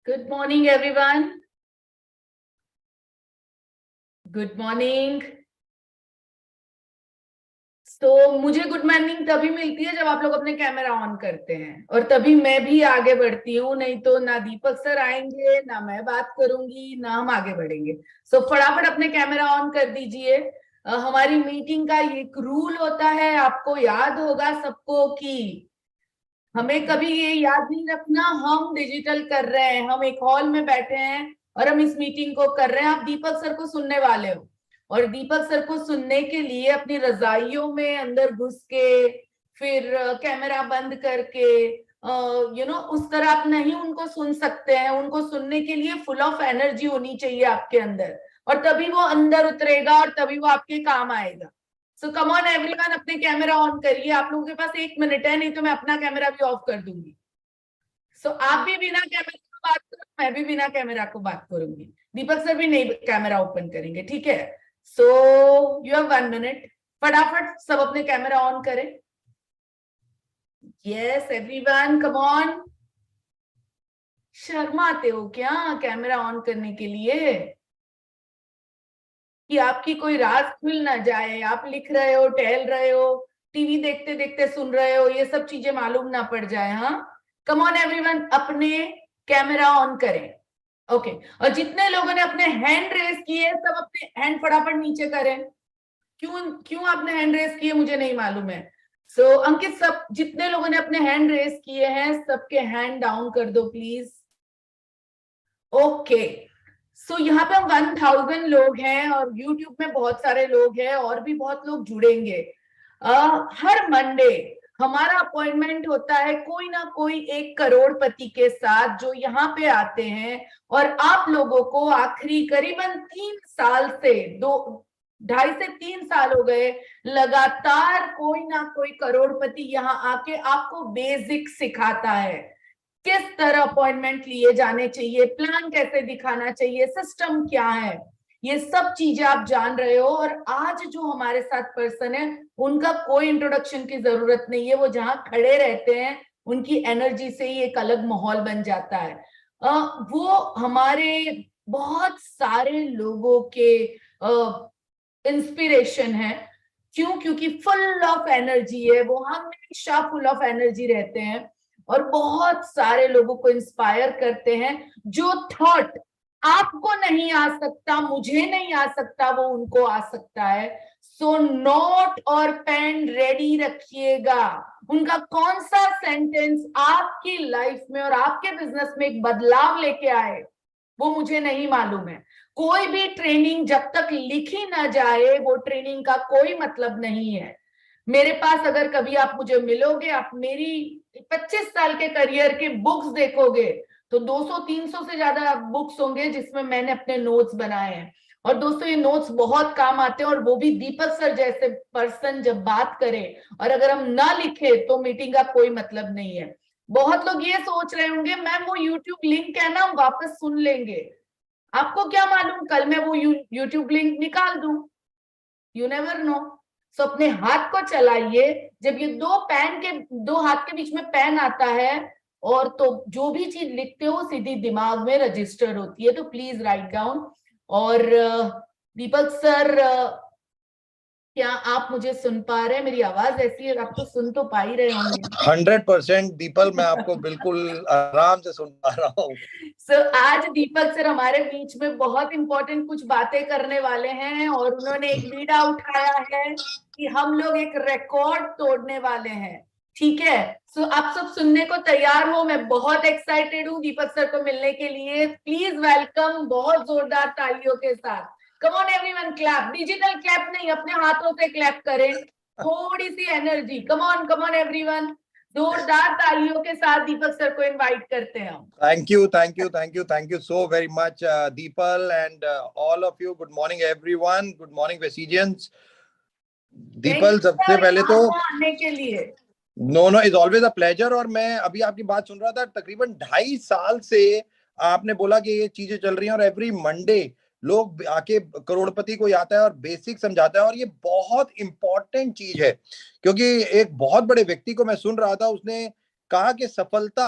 Good morning, everyone. Good morning. मुझे good morning तभी मिलती है जब आप लोग अपने कैमरा ऑन करते हैं और तभी मैं भी आगे बढ़ती हूँ, नहीं तो ना दीपक सर आएंगे, ना मैं बात करूंगी, ना हम आगे बढ़ेंगे। फटाफट अपने कैमरा ऑन कर दीजिए। हमारी मीटिंग का एक रूल होता है, आपको याद होगा सबको, कि हमें कभी ये याद नहीं रखना हम डिजिटल कर रहे हैं, हम एक हॉल में बैठे हैं और हम इस मीटिंग को कर रहे हैं। आप दीपक सर को सुनने वाले हो और दीपक सर को सुनने के लिए अपनी रजाइयों में अंदर घुस के फिर कैमरा बंद करके उस तरह आप नहीं उनको सुन सकते हैं। उनको सुनने के लिए फुल ऑफ एनर्जी होनी चाहिए आपके अंदर, और तभी वो अंदर उतरेगा और तभी वो आपके काम आएगा। कम ऑन एवरीवन, अपने कैमरा ऑन करिए। आप लोगों के पास 1 मिनट है, नहीं तो मैं अपना कैमरा भी ऑफ कर दूंगी। आप भी बिना कैमरा को बात करो, मैं भी बिना कैमरा को बात करूंगी, दीपक सर भी नहीं कैमरा ओपन करेंगे, ठीक है? You have 1 minute. फटाफट सब अपने कैमरा ऑन करें। Yes everyone, come on. शर्माते हो क्या कैमरा ऑन करने के लिए, कि आपकी कोई राज खुल ना जाए? आप लिख रहे हो, टहल रहे हो, टीवी देखते देखते सुन रहे हो, ये सब चीजें मालूम ना पड़ जाए। हाँ, कम ऑन एवरीवन, अपने कैमरा ऑन करें। ओके, और जितने लोगों ने अपने हैंड रेस किए, सब अपने हैंड फटाफट नीचे करें। क्यों क्यों आपने हैंड रेस किए मुझे नहीं मालूम है। अंकित, सब जितने लोगों ने अपने हैंड रेस किए हैं सबके हैंड डाउन कर दो प्लीज। ओके, यहाँ पे हम 1000 लोग हैं और YouTube में बहुत सारे लोग हैं और भी बहुत लोग जुड़ेंगे। हर मंडे हमारा अपॉइंटमेंट होता है कोई ना कोई एक करोड़पति के साथ, जो यहाँ पे आते हैं और आप लोगों को आखिरी करीबन 3 साल से 2.5 से 3 साल हो गए, लगातार कोई ना कोई करोड़पति यहाँ आके आपको बेसिक सिखाता है। किस तरह अपॉइंटमेंट लिए जाने चाहिए, प्लान कैसे दिखाना चाहिए, सिस्टम क्या है, ये सब चीजें आप जान रहे हो। और आज जो हमारे साथ पर्सन है, उनका कोई इंट्रोडक्शन की जरूरत नहीं है। वो जहां खड़े रहते हैं उनकी एनर्जी से ही एक अलग माहौल बन जाता है। वो हमारे बहुत सारे लोगों के इंस्पिरेशन है। क्यों? क्योंकि फुल ऑफ एनर्जी है, वो हमेशा फुल ऑफ एनर्जी रहते हैं और बहुत सारे लोगों को इंस्पायर करते हैं। जो थॉट आपको नहीं आ सकता, मुझे नहीं आ सकता, वो उनको आ सकता है। नोट और पेन रेडी रखिएगा। उनका कौन सा सेंटेंस आपकी लाइफ में और आपके बिजनेस में एक बदलाव लेके आए, वो मुझे नहीं मालूम है। कोई भी ट्रेनिंग जब तक लिखी ना जाए, वो ट्रेनिंग का कोई मतलब नहीं है। मेरे पास अगर कभी आप मुझे मिलोगे, आप मेरी 25 साल के करियर के बुक्स देखोगे, तो 200-300 से ज्यादा बुक्स होंगे जिसमें मैंने अपने नोट्स बनाए हैं। और दोस्तों, ये नोट्स बहुत काम आते हैं, और वो भी दीपक सर जैसे पर्सन जब बात करे, और अगर हम ना लिखे तो मीटिंग का कोई मतलब नहीं है। बहुत लोग ये सोच रहे होंगे, मैम वो यूट्यूब लिंक है ना, हम वापस सुन लेंगे। आपको क्या मालूम, कल मैं वो यूट्यूब लिंक निकाल दूं, यू नेवर नो। अपने हाथ को चलाइए। जब ये दो हाथ के बीच में पेन आता है, और तो जो भी चीज लिखते हो सीधी दिमाग में रजिस्टर होती है, तो प्लीज राइट डाउन। और दीपक सर, क्या आप मुझे सुन पा रहे हैं? मेरी आवाज ऐसी है, आप तो सुन तो पा ही रहे होंगे। 100% दीपल, मैं आपको बिल्कुल आराम से सुन पा रहा हूँ। आज दीपक सर हमारे बीच में बहुत इंपॉर्टेंट कुछ बातें करने वाले हैं, और उन्होंने एक बीड़ा उठाया है कि हम लोग एक रिकॉर्ड तोड़ने वाले हैं। ठीक है, आप सब सुनने को तैयार हो? मैं बहुत एक्साइटेड हूँ दीपक सर को मिलने के लिए। प्लीज वेलकम, बहुत जोरदार तालियों के साथ। कम on everyone, clap. Digital clap नहीं, अपने हाथों से क्लैप करें, थोड़ी सी एनर्जी। कम ऑन एवरीवन, जोरदार तालियों के साथ दीपक सर को इनवाइट करते हैं हम। Thank you so very much Deepal, and all of you. Good morning everyone, good morning Vestigians. Deepal, सबसे पहले तो आने के लिए no is always a pleasure. और मैं अभी आपकी बात सुन रहा था, तकरीबन 2.5 साल से आपने बोला कि ये चीजें चल रही हैं, और एवरी मंडे लोग आके करोड़पति को आता है और बेसिक समझाता है। और ये बहुत इंपॉर्टेंट चीज है, क्योंकि एक बहुत बड़े व्यक्ति को मैं सुन रहा था, उसने कहा कि सफलता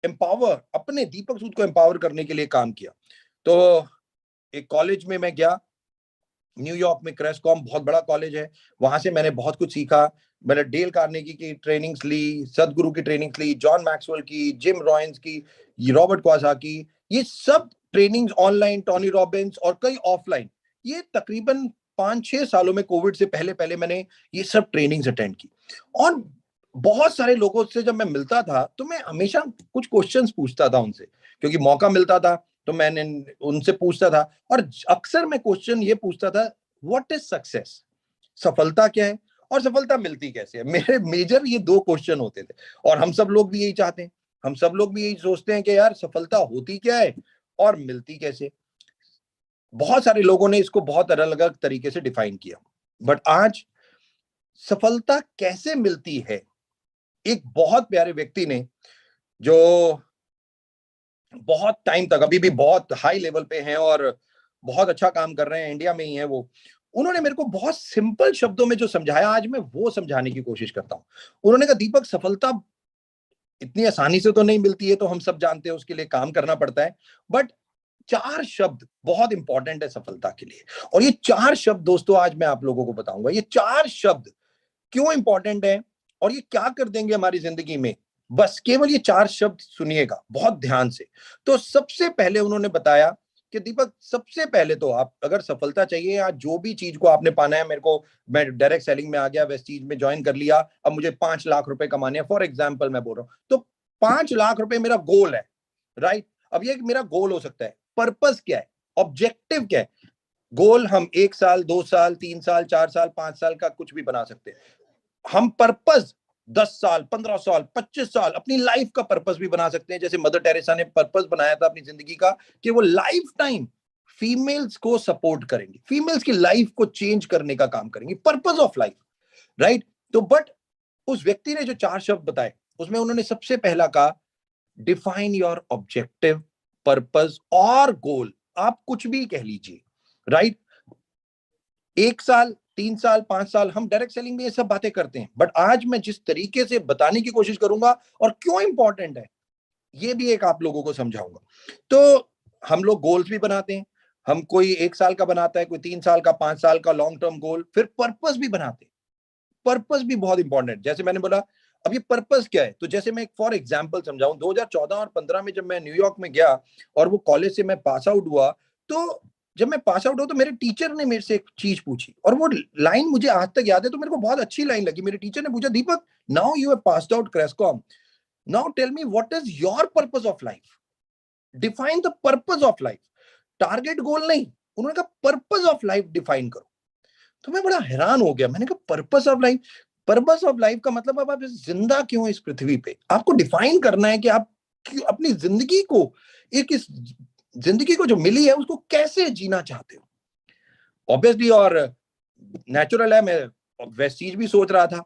एम्पावर, अपने दीपक सूद को एम्पावर करने के लिए काम किया। तो एक कॉलेज में मैं गया, न्यूयॉर्क में, क्रेस्कॉम बहुत बड़ा कॉलेज है, वहां से मैंने बहुत कुछ सीखा। मैंने डेल कार्नेगी की ट्रेनिंग्स ली, सदगुरु की ट्रेनिंग्स ली, जॉन मैक्सवेल की, जिम रॉयंस की, रॉबर्ट क्वासाकी, ये सब ट्रेनिंग्स ऑनलाइन, टोनी रॉबिन्स और कई ऑफलाइन। ये तकरीबन 5-6 सालों में, कोविड से पहले पहले मैंने ये सब ट्रेनिंग्स अटेंड की। और बहुत सारे लोगों से जब मैं मिलता था तो मैं हमेशा कुछ क्वेश्चंस पूछता था उनसे, क्योंकि मौका मिलता था तो मैंने उनसे पूछता था। और अक्सर मैं क्वेश्चन ये पूछता था, व्हाट इज सक्सेस, सफलता क्या है और सफलता मिलती कैसे है। मेरे मेजर ये दो क्वेश्चन होते थे। और हम सब लोग भी यही चाहते हैं, हम सब लोग भी यही सोचते हैं कि यार सफलता होती क्या है और मिलती कैसे। बहुत सारे लोगों ने इसको बहुत अलग अलग तरीके से डिफाइन किया, बट आज सफलता कैसे मिलती है, एक बहुत प्यारे व्यक्ति ने, जो बहुत टाइम तक अभी भी बहुत हाई लेवल पे हैं और बहुत अच्छा काम कर रहे हैं, इंडिया में ही है वो, उन्होंने मेरे को बहुत सिंपल शब्दों में जो समझाया, आज मैं वो समझाने की कोशिश करता हूं। उन्होंने कहा, दीपक सफलता इतनी आसानी से तो नहीं मिलती है, तो हम सब जानते हैं उसके लिए काम करना पड़ता है, बट 4 शब्द बहुत इंपॉर्टेंट है सफलता के लिए। और ये 4 शब्द दोस्तों आज मैं आप लोगों को बताऊंगा, ये 4 शब्द क्यों इंपॉर्टेंट है और ये क्या कर देंगे हमारी जिंदगी में। बस केवल ये 4 शब्द सुनिएगा बहुत ध्यान से। तो सबसे पहले उन्होंने बताया कि दीपक, सबसे पहले तो आप अगर सफलता चाहिए, या जो भी चीज को आपने पाना है, मेरे को, मैं डायरेक्ट सेलिंग में आ गया, वेस्टीज में ज्वाइन कर लिया, अब मुझे 5 लाख रुपए कमाने हैं, फॉर एग्जाम्पल मैं बोल रहा हूं, तो 5 लाख रुपए मेरा गोल है, राइट। अब ये मेरा गोल हो सकता है, पर्पस क्या है, ऑब्जेक्टिव क्या है। गोल हम 1 साल, 2 साल, 3 साल, 4 साल, 5 साल का कुछ भी बना सकते हैं। हम पर्पस 10 साल, 15 साल, 25 साल, अपनी लाइफ का पर्पस भी बना सकते हैं। जैसे मदर टेरेसा ने पर्पस बनाया था अपनी जिंदगी का कि वो लाइफ टाइम फीमेल्स को सपोर्ट करेंगे, फीमेल्स की लाइफ को चेंज करने का काम करेंगे, पर्पस ऑफ लाइफ, राइट। तो बट उस व्यक्ति ने जो 4 शब्द बताए, उसमें उन्होंने सबसे पहला कहा, डिफाइन योर ऑब्जेक्टिव, पर्पस और गोल। आप कुछ भी कह लीजिए, राइट। 1 साल, 3 साल, 5 साल, हम डायरेक्ट सेलिंग में ये सब बातें करते हैं, बट आज मैं जिस तरीके से बताने की कोशिश करूंगा और क्यों इंपॉर्टेंट है, ये भी एक आप लोगों को समझाऊंगा। तो हम लोग गोल्स भी बनाते हैं, हम कोई 1 साल का बनाता है, कोई 3 साल का, 5 साल का लॉन्ग टर्म गोल, फिर पर्पस भी बनाते हैं। पर्पस भी बहुत इंपॉर्टेंट, जैसे मैंने बोला, अब ये पर्पस क्या है, तो जैसे मैं एक फॉर एग्जांपल समझाऊं, 2014 और 15 में जब मैं न्यूयॉर्क में गया और वो कॉलेज से मैं पास आउट हुआ, तो जब मैं पास आउट हुआ तो मेरे टीचर ने मेरे से एक चीज पूछी, और वो लाइन मुझे आज तक याद है, तो मेरे को बहुत अच्छी लाइन लगी। मेरे टीचर ने पूछा, Deepak, now you have passed out क्रेस्कॉम, now tell me what is your purpose of life, define the purpose of life. Target goal नहीं, उन्होंने कहा पर्पस ऑफ लाइफ डिफाइन करो। तो मैं बड़ा हैरान हो गया, मैंने कहा purpose of life, purpose of life का मतलब, अब आप जिंदा क्यों हैं इस पृथ्वी पे, आपको डिफाइन करना है कि आप अपनी जिंदगी को, एक इस जिंदगी को जो मिली है उसको कैसे जीना चाहते हो। ऑब्वियसली और नेचुरल है, मैं वेस्टीज भी सोच रहा था,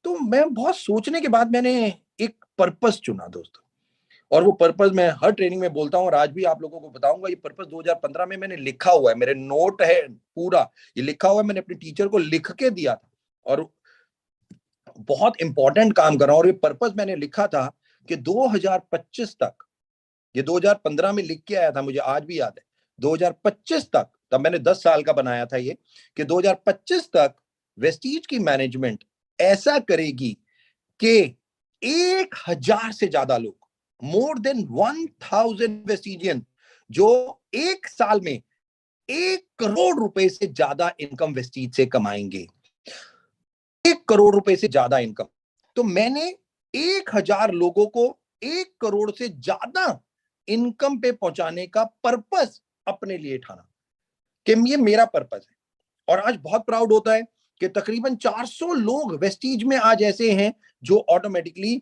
तो मैं बहुत सोचने के बाद मैंने एक पर्पस चुना दोस्तों। और वो पर्पस मैं हर ट्रेनिंग में बोलता हूँ और आज भी आप लोगों को बताऊंगा। ये पर्पस 2015 में मैंने लिखा हुआ है, मेरे नोट है पूरा, ये लिखा हुआ है, मैंने अपने टीचर को लिख के दिया था, और बहुत इंपॉर्टेंट काम कर रहा हूं। और ये पर्पस मैंने लिखा था कि 2025 तक, ये 2015 में लिख के आया था, मुझे आज भी याद है, 2025 तक, तब मैंने 10 साल का बनाया था ये, कि 2025 तक वेस्टीज की मैनेजमेंट ऐसा करेगी कि 1000 से ज्यादा लोग, मोर देन 1000 वेस्टिजियन, जो 1 साल में 1 करोड़ रुपए से ज्यादा इनकम वेस्टीज से कमाएंगे, 1 करोड़ रुपए से ज्यादा इनकम। तो मैंने 1000 लोगों को 1 करोड़ से ज्यादा इनकम पे पहुंचाने का पर्पस अपने लिए ठाना कि ये मेरा पर्पस है। और आज बहुत प्राउड होता है कि तकरीबन 400 लोग वेस्टीज में आज ऐसे हैं जो ऑटोमेटिकली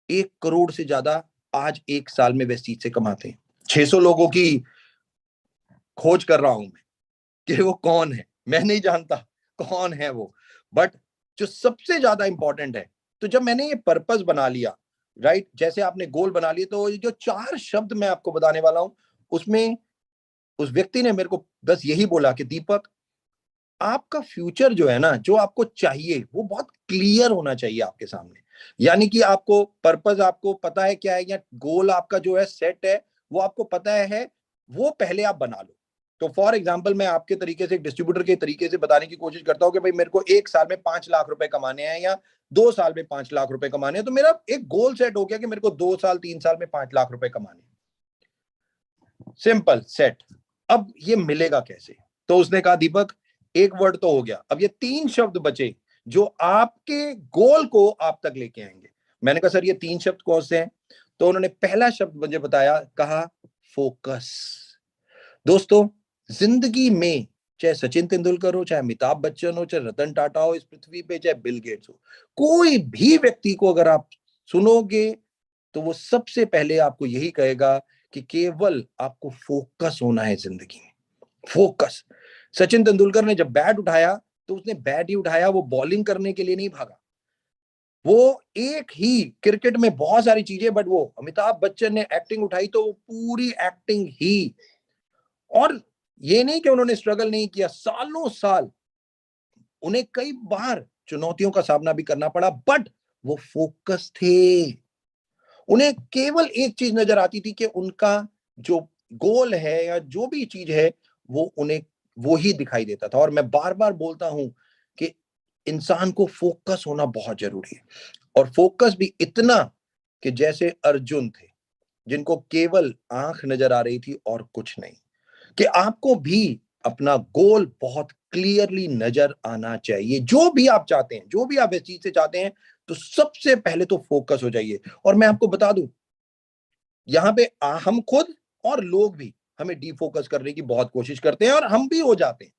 1 करोड़ से ज्यादा आज 1 साल में वेस्टीज से कमाते हैं। 600 लोगों की खोज कर रहा हूं मैं कि वो कौन है, मैं नहीं जानता कौन है वो, बट जो सबसे ज्यादा इंपॉर्टेंट है। तो जब मैंने ये पर्पस बना लिया, राइट, जैसे आपने गोल बना लिए, तो ये जो 4 शब्द मैं आपको बताने वाला हूं, उसमें उस व्यक्ति ने मेरे को बस यही बोला कि दीपक, आपका फ्यूचर जो है ना, जो आपको चाहिए वो बहुत क्लियर होना चाहिए आपके सामने। यानी कि आपको पर्पस आपको पता है क्या है, या गोल आपका जो है सेट है वो आपको पता है, वो पहले आप बना लो। तो फॉर एग्जाम्पल मैं आपके तरीके से, एक डिस्ट्रीब्यूटर के तरीके से बताने की कोशिश करता हूँ कि भाई मेरे को 1 साल में 5 लाख रुपए कमाने हैं या 2 साल में 5 लाख रुपए कमाने हैं, तो मेरा एक गोल सेट हो गया कि मेरे को 2 साल 3 साल में 5 लाख रुपए कमाने। Simple set. अब ये मिलेगा कैसे? तो उसने कहा दीपक एक वर्ड तो हो गया, अब ये 3 शब्द बचे जो आपके गोल को आप तक लेके आएंगे। मैंने कहा सर ये 3 शब्द कौन से हैं? तो उन्होंने पहला शब्द मुझे बताया, कहा फोकस। दोस्तों जिंदगी में चाहे सचिन तेंदुलकर हो, चाहे अमिताभ बच्चन हो, चाहे रतन टाटा हो इस पृथ्वी पे, चाहे बिल गेट्स हो, कोई भी व्यक्ति को अगर आप सुनोगे तो वो सबसे पहले आपको यही कहेगा कि केवल आपको फोकस होना है जिंदगी में। फोकस। सचिन तेंदुलकर ने जब बैट उठाया तो उसने बैट ही उठाया, वो बॉलिंग करने के लिए नहीं भागा। वो एक ही क्रिकेट में बहुत सारी चीजें, बट वो अमिताभ बच्चन ने एक्टिंग उठाई तो वो पूरी एक्टिंग ही। और ये नहीं कि उन्होंने स्ट्रगल नहीं किया, सालों साल उन्हें कई बार चुनौतियों का सामना भी करना पड़ा, बट वो फोकस थे। उन्हें केवल एक चीज नजर आती थी कि उनका जो गोल है या जो भी चीज है वो उन्हें वो ही दिखाई देता था। और मैं बार बार बोलता हूं कि इंसान को फोकस होना बहुत जरूरी है, और फोकस भी इतना कि जैसे अर्जुन थे जिनको केवल आंख नजर आ रही थी और कुछ नहीं, कि आपको भी अपना गोल बहुत क्लियरली नजर आना चाहिए। जो भी आप चाहते हैं, जो भी आप इस चीज से चाहते हैं, तो सबसे पहले तो फोकस हो जाइए। और मैं आपको बता दूं, यहां पे हम खुद और लोग भी हमें डिफोकस करने की बहुत कोशिश करते हैं, और हम भी हो जाते हैं।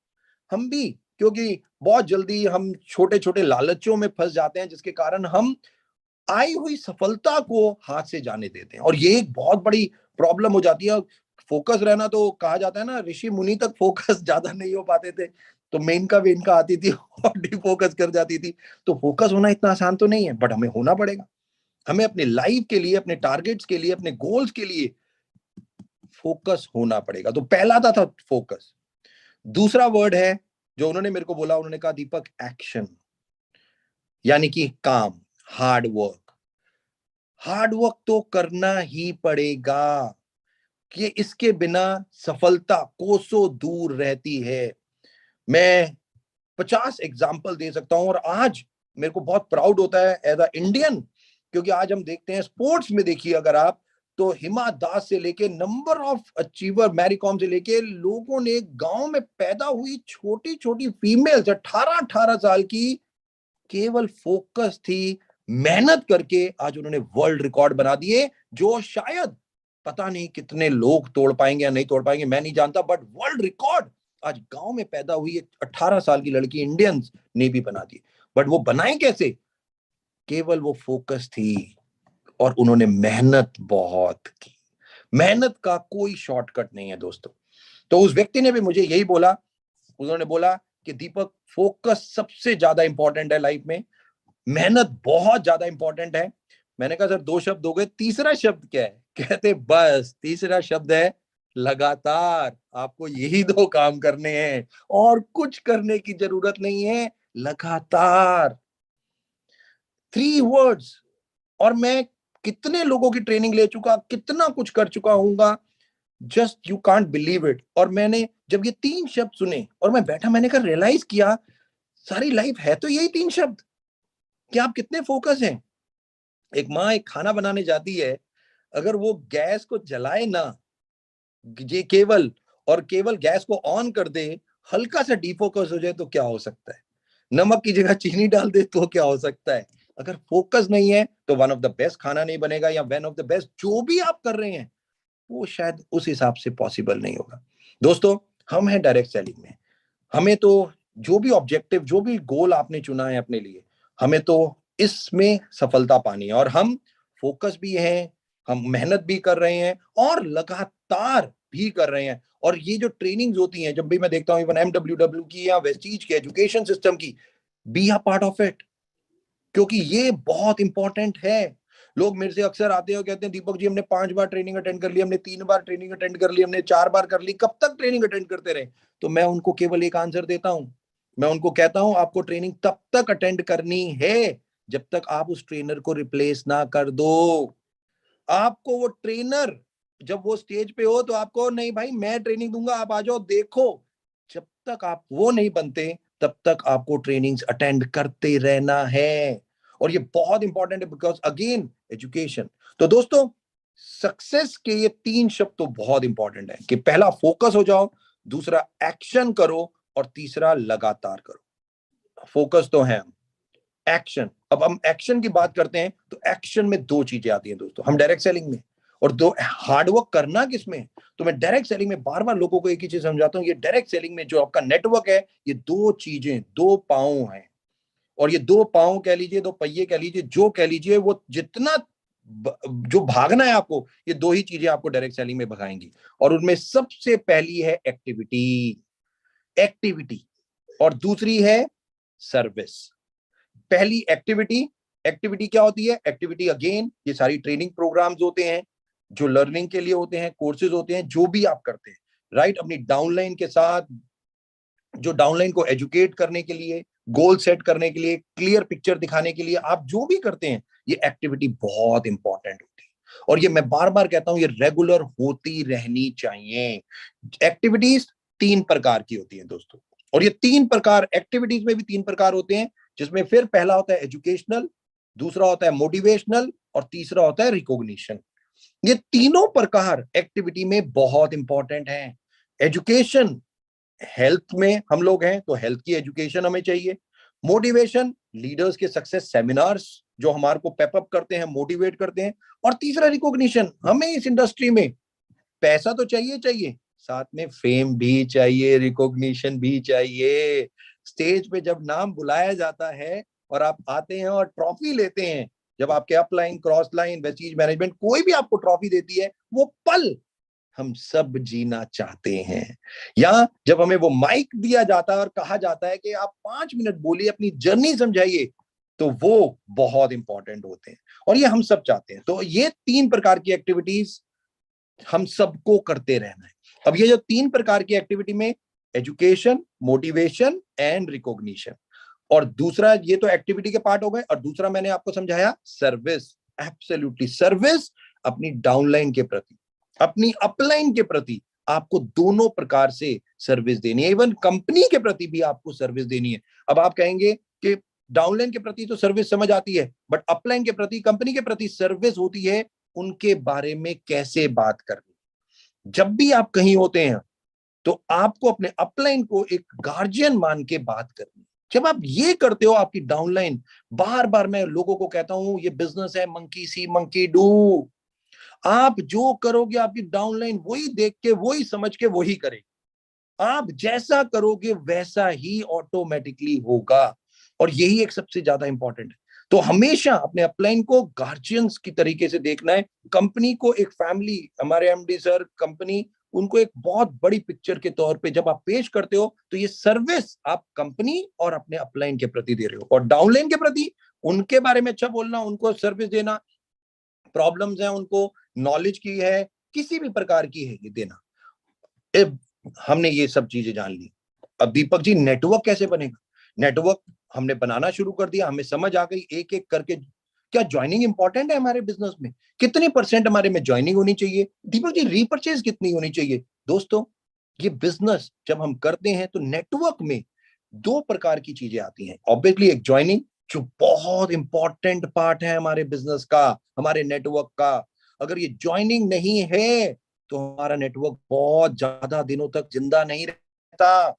हम भी, क्योंकि बहुत जल्दी हम छोटे छोटे लालचों में फंस जाते हैं, जिसके कारण हम आई हुई सफलता को हाथ से जाने देते हैं, और ये एक बहुत बड़ी प्रॉब्लम हो जाती है। फोकस रहना, तो कहा जाता है ना, ऋषि मुनि तक फोकस ज्यादा नहीं हो पाते थे, तो मेनका वेनका आती थी और डिफोकस कर जाती थी। तो फोकस होना इतना आसान तो नहीं है, बट हमें होना पड़ेगा। हमें अपने लाइफ के लिए, अपने टारगेट्स के लिए, अपने गोल्स के लिए फोकस होना पड़ेगा। तो पहला था फोकस। दूसरा वर्ड है जो उन्होंने मेरे को बोला, उन्होंने कहा दीपक एक्शन, यानी कि काम, हार्ड वर्क। हार्ड वर्क तो करना ही पड़ेगा, कि इसके बिना सफलता कोसों दूर रहती है। मैं 50 एग्जाम्पल दे सकता हूं, और आज मेरे को बहुत प्राउड होता है एज अ इंडियन, क्योंकि आज हम देखते हैं स्पोर्ट्स में, देखिए अगर आप, तो हिमा दास से लेके number of achiever, Mary Kom से लेके, लोगों ने गांव में पैदा हुई छोटी छोटी फीमेल्स 18-18 साल की, केवल फोकस थी, मेहनत करके आज उन्होंने वर्ल्ड रिकॉर्ड बना दिए, जो शायद पता नहीं कितने लोग तोड़ पाएंगे या नहीं तोड़ पाएंगे, मैं नहीं जानता, बट वर्ल्ड रिकॉर्ड आज गांव में पैदा हुई एक 18 साल की लड़की इंडियंस ने भी बना दी। बट वो बनाए कैसे? केवल वो फोकस थी, और उन्होंने मेहनत बहुत की। मेहनत का कोई शॉर्टकट नहीं है दोस्तों। तो उस व्यक्ति ने भी मुझे यही बोला, उन्होंने बोला कि दीपक फोकस सबसे ज्यादा इंपॉर्टेंट है लाइफ में, मेहनत बहुत ज्यादा इंपॉर्टेंट है। मैंने कहा सर 2 शब्द हो गए, तीसरा शब्द क्या है? कहते बस तीसरा शब्द है लगातार। आपको यही 2 काम करने हैं, और कुछ करने की जरूरत नहीं है, लगातार। 3 वर्ड्स। और मैं कितने लोगों की ट्रेनिंग ले चुका, कितना कुछ कर चुका हूंगा, just you can't believe it. और मैंने जब ये 3 शब्द सुने और मैं बैठा, मैंने कहा रियलाइज किया, सारी लाइफ है तो यही 3 शब्द। कि आप कितने फोकस हैं। एक माँ एक खाना बनाने जाती है, अगर वो गैस को जलाए ना, ये केवल और केवल गैस को ऑन कर दे, हल्का सा डिफोकस हो जाए, तो क्या हो सकता है? नमक की जगह चीनी डाल दे तो क्या हो सकता है? अगर फोकस नहीं है तो वन ऑफ द बेस्ट खाना नहीं बनेगा, या वन ऑफ द बेस्ट जो भी आप कर रहे हैं वो शायद उस हिसाब से पॉसिबल नहीं होगा। दोस्तों हम हैं डायरेक्ट सेलिंग में, हमें तो जो भी ऑब्जेक्टिव, जो भी गोल आपने चुना है अपने लिए, हमें तो इसमें सफलता पानी है, और हम फोकस भी हैं, हम मेहनत भी कर रहे हैं, और लगातार भी कर रहे हैं। और ये जो ट्रेनिंग्स होती हैं, जब भी मैं देखता हूँ इवन MWW की या वेस्टीज के एजुकेशन सिस्टम की, be a part of it, क्योंकि ये बहुत इंपॉर्टेंट है। लोग मेरे से अक्सर आते हैं और कहते हैं दीपक जी हमने 5 बार ट्रेनिंग अटेंड कर ली, हमने 3 बार ट्रेनिंग अटेंड कर ली, हमने 4 बार कर ली, कब तक ट्रेनिंग अटेंड करते रहे? तो मैं उनको केवल एक आंसर देता हूं, मैं उनको कहता हूं आपको ट्रेनिंग तब तक अटेंड करनी है जब तक आप उस ट्रेनर को रिप्लेस ना कर दो। आपको वो ट्रेनर जब वो स्टेज पे हो तो आपको नहीं भाई मैं ट्रेनिंग दूंगा आप आ जाओ देखो, जब तक आप वो नहीं बनते तब तक आपको ट्रेनिंग्स अटेंड करते रहना है। और ये बहुत इंपॉर्टेंट है बिकॉज अगेन एजुकेशन। तो दोस्तों सक्सेस के ये 3 शब्द तो बहुत इंपॉर्टेंट है कि पहला फोकस हो जाओ, दूसरा एक्शन करो और तीसरा लगातार करो। फोकस तो है, एक्शन। अब हम एक्शन की बात करते हैं तो एक्शन में 2 चीजें आती हैं दोस्तों, हम डायरेक्ट सेलिंग में और दो हार्डवर्क करना किसमें। तो मैं डायरेक्ट सेलिंग में बार बार लोगों को एक ही चीज समझाता हूं, ये डायरेक्ट सेलिंग में जो आपका नेटवर्क है ये 2 चीजें 2 पांव हैं। और ये 2 पांव कह लीजिए 2 पहिए कह लीजिए जो कह लीजिए वो जितना जो भागना है आपको, ये 2 ही चीजें आपको डायरेक्ट सेलिंग में भगाएंगी। और उनमें सबसे पहली है एक्टिविटी, एक्टिविटी, और दूसरी है सर्विस। पहली एक्टिविटी, एक्टिविटी क्या होती है? एक्टिविटी अगेन ये सारी ट्रेनिंग प्रोग्राम्स होते हैं जो लर्निंग के लिए होते हैं, कोर्सेज होते हैं, जो भी आप करते हैं राइट, अपनी डाउनलाइन के साथ, जो डाउनलाइन को एजुकेट करने के लिए, गोल सेट करने के लिए, क्लियर पिक्चर दिखाने के लिए आप जो भी करते हैं, ये एक्टिविटी बहुत इंपॉर्टेंट होती है। और ये मैं बार बार कहता हूं ये रेगुलर होती रहनी चाहिए। एक्टिविटीज 3 प्रकार की होती हैं दोस्तों, और ये 3 प्रकार एक्टिविटीज में भी 3 प्रकार होते हैं, जिसमें फिर पहला होता है एजुकेशनल, दूसरा होता है मोटिवेशनल और तीसरा होता है रिकॉग्निशन। ये तीनों प्रकार एक्टिविटी में बहुत इंपॉर्टेंट है। एजुकेशन, हेल्थ में हम लोग हैं तो हेल्थ की एजुकेशन हमें चाहिए। मोटिवेशन, लीडर्स के सक्सेस सेमिनार्स जो हमारे को पेपअप करते हैं, मोटिवेट करते हैं। और तीसरा रिकॉग्निशन, हमें इस इंडस्ट्री में पैसा तो चाहिए चाहिए, साथ में फेम भी चाहिए, रिकॉग्निशन भी चाहिए। स्टेज पे जब नाम बुलाया जाता है और आप आते हैं और ट्रॉफी लेते हैं, जब आपके upline, cross line, Vestige management कोई भी आपको ट्रॉफी देती है, वो पल हम सब जीना चाहते हैं। या जब हमें वो माइक दिया जाता है और कहा जाता है कि आप 5 मिनट बोलिए, अपनी जर्नी समझाइए, तो वो बहुत इंपॉर्टेंट होते हैं और ये हम सब चाहते हैं। तो ये 3 प्रकार की एक्टिविटीज हम सबको करते रहना है। अब ये जो 3 प्रकार की एक्टिविटी में एजुकेशन, मोटिवेशन एंड रिकॉग्निशन, और दूसरा ये तो एक्टिविटी के पार्ट हो गए, और दूसरा मैंने आपको समझाया सर्विस। एब्सोल्युटली सर्विस, अपनी डाउनलाइन के प्रति, अपनी अपलाइन के प्रति आपको दोनों प्रकार से सर्विस देनी है। इवन कंपनी के प्रति भी आपको सर्विस देनी है। अब आप कहेंगे कि डाउनलाइन के प्रति तो सर्विस समझ आती है, बट अपलाइन के प्रति, कंपनी के प्रति सर्विस होती है उनके बारे में कैसे बात करनी। जब भी आप कहीं होते हैं तो आपको अपने अपलाइन को एक गार्जियन मान के बात करनी। जब आप ये करते हो, आपकी डाउनलाइन, बार बार मैं लोगों को कहता हूं ये बिजनेस है मंकी सी मंकी डू। आप जो करोगे आपकी डाउनलाइन वही देख के, वही समझ के, वही करेगी। आप जैसा करोगे वैसा ही ऑटोमेटिकली होगा। और यही एक सबसे ज्यादा इंपॉर्टेंट है। तो हमेशा अपने अपलाइन को गार्जियंस की तरीके से देखना है, कंपनी को एक फैमिली, हमारे एमडी सर, कंपनी, उनको एक बहुत बड़ी पिक्चर के तौर पे जब आप पेश करते हो तो ये सर्विस आप कंपनी और अपने अपलाइन के प्रति दे रहे हो। और डाउनलाइन के प्रति उनके बारे में अच्छा बोलना, उनको सर्विस देना, प्रॉब्लम्स है उनको, नॉलेज की है, किसी भी प्रकार की है, ये देना। हमने ये सब चीजें जान ली। अब दीपक जी नेटवर्क कैसे बनेगा? नेटवर्क हमने बनाना शुरू कर दिया, हमें समझ आ गई एक एक करके। क्या ज्वाइनिंग इंपॉर्टेंट है हमारे बिजनेस में? कितनी % हमारे में ज्वाइनिंग होनी चाहिए? दीपक जी रीपर्चेज कितनी होनी चाहिए? दोस्तों ये बिजनेस जब हम करते हैं तो नेटवर्क में 2 प्रकार की चीजें आती हैं। ऑब्वियसली एक ज्वाइनिंग जो बहुत इंपॉर्टेंट पार्ट है हमारे बिजनेस का, हमारे नेटवर्क का। अगर ये ज्वाइनिंग नहीं है तो हमारा नेटवर्क बहुत ज्यादा दिनों तक जिंदा नहीं रहता।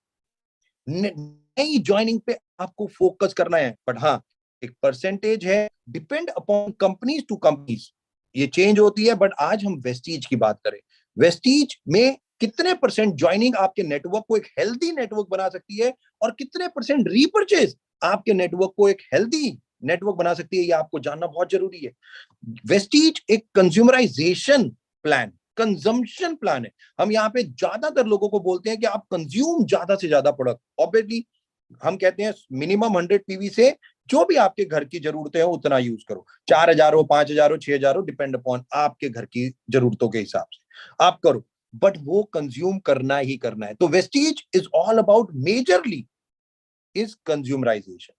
नई ज्वाइनिंग पे आपको फोकस करना है, बट हाँ एक परसेंटेज है, depend upon companies to companies, ये चेंज होती है। बट आज हम वेस्टीज की बात करें, वेस्टीज में कितने % ज्वाइनिंग आपके नेटवर्क को एक हेल्दी नेटवर्क बना सकती है, और कितने % रीपरचेज आपके नेटवर्क को एक हेल्दी नेटवर्क बना सकती है, ये आपको जानना बहुत जरूरी है। वेस्टीज एक कंज्यूमराइजेशन प्लान, कंजम्पशन प्लान है। हम यहाँ पे ज्यादातर लोगों को बोलते हैं कि आप कंज्यूम ज्यादा से ज्यादा प्रोडक्ट। ऑब्वियसली हम कहते हैं मिनिमम 100 पीवी से जो भी आपके घर की जरूरतें हो उतना यूज करो, 4000 हो, 5000 हो, 6000 हो, डिपेंड अपॉन आपके घर की जरूरतों के हिसाब से आप करो, बट वो कंज्यूम करना ही करना है। तो Vestige is all about majorly is consumerisation.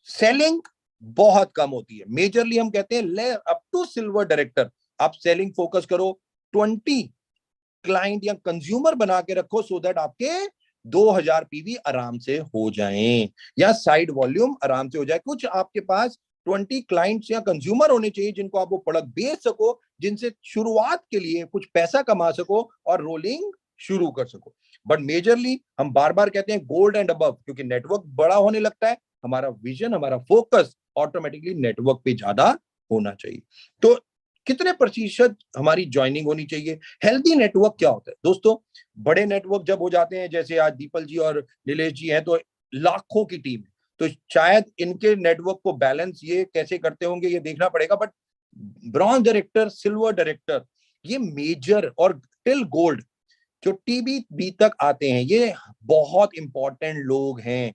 Selling बहुत कम होती है। मेजरली हम कहते हैं ले अप टू सिल्वर डायरेक्टर आप सेलिंग फोकस करो, 20 क्लाइंट या कंज्यूमर बना के रखो सो दैट आपके 2000 पीवी आराम से हो जाएं या साइड वॉल्यूम आराम से हो जाए। कुछ आपके पास 20 क्लाइंट्स या कंज्यूमर होने चाहिए जिनको आप वो प्रोडक्ट बेच सको, जिनसे शुरुआत के लिए कुछ पैसा कमा सको और रोलिंग शुरू कर सको। बट मेजरली हम बार बार कहते हैं गोल्ड एंड अबव, क्योंकि नेटवर्क बड़ा होने लगता है, हमारा विजन, हमारा फोकस ऑटोमेटिकली नेटवर्क पे ज्यादा होना चाहिए। तो कितने प्रतिशत हमारी ज्वाइनिंग होनी चाहिए? हेल्दी नेटवर्क क्या होता है दोस्तों? बड़े नेटवर्क जब हो जाते हैं, जैसे आज दीपल जी और नीलेश जी हैं, तो लाखों की टीम, तो शायद इनके नेटवर्क को बैलेंस ये कैसे करते होंगे ये देखना पड़ेगा। But bronze director, silver director, ये मेजर और टिल गोल्ड जो टीबी बी तक आते हैं, ये बहुत इंपॉर्टेंट लोग हैं।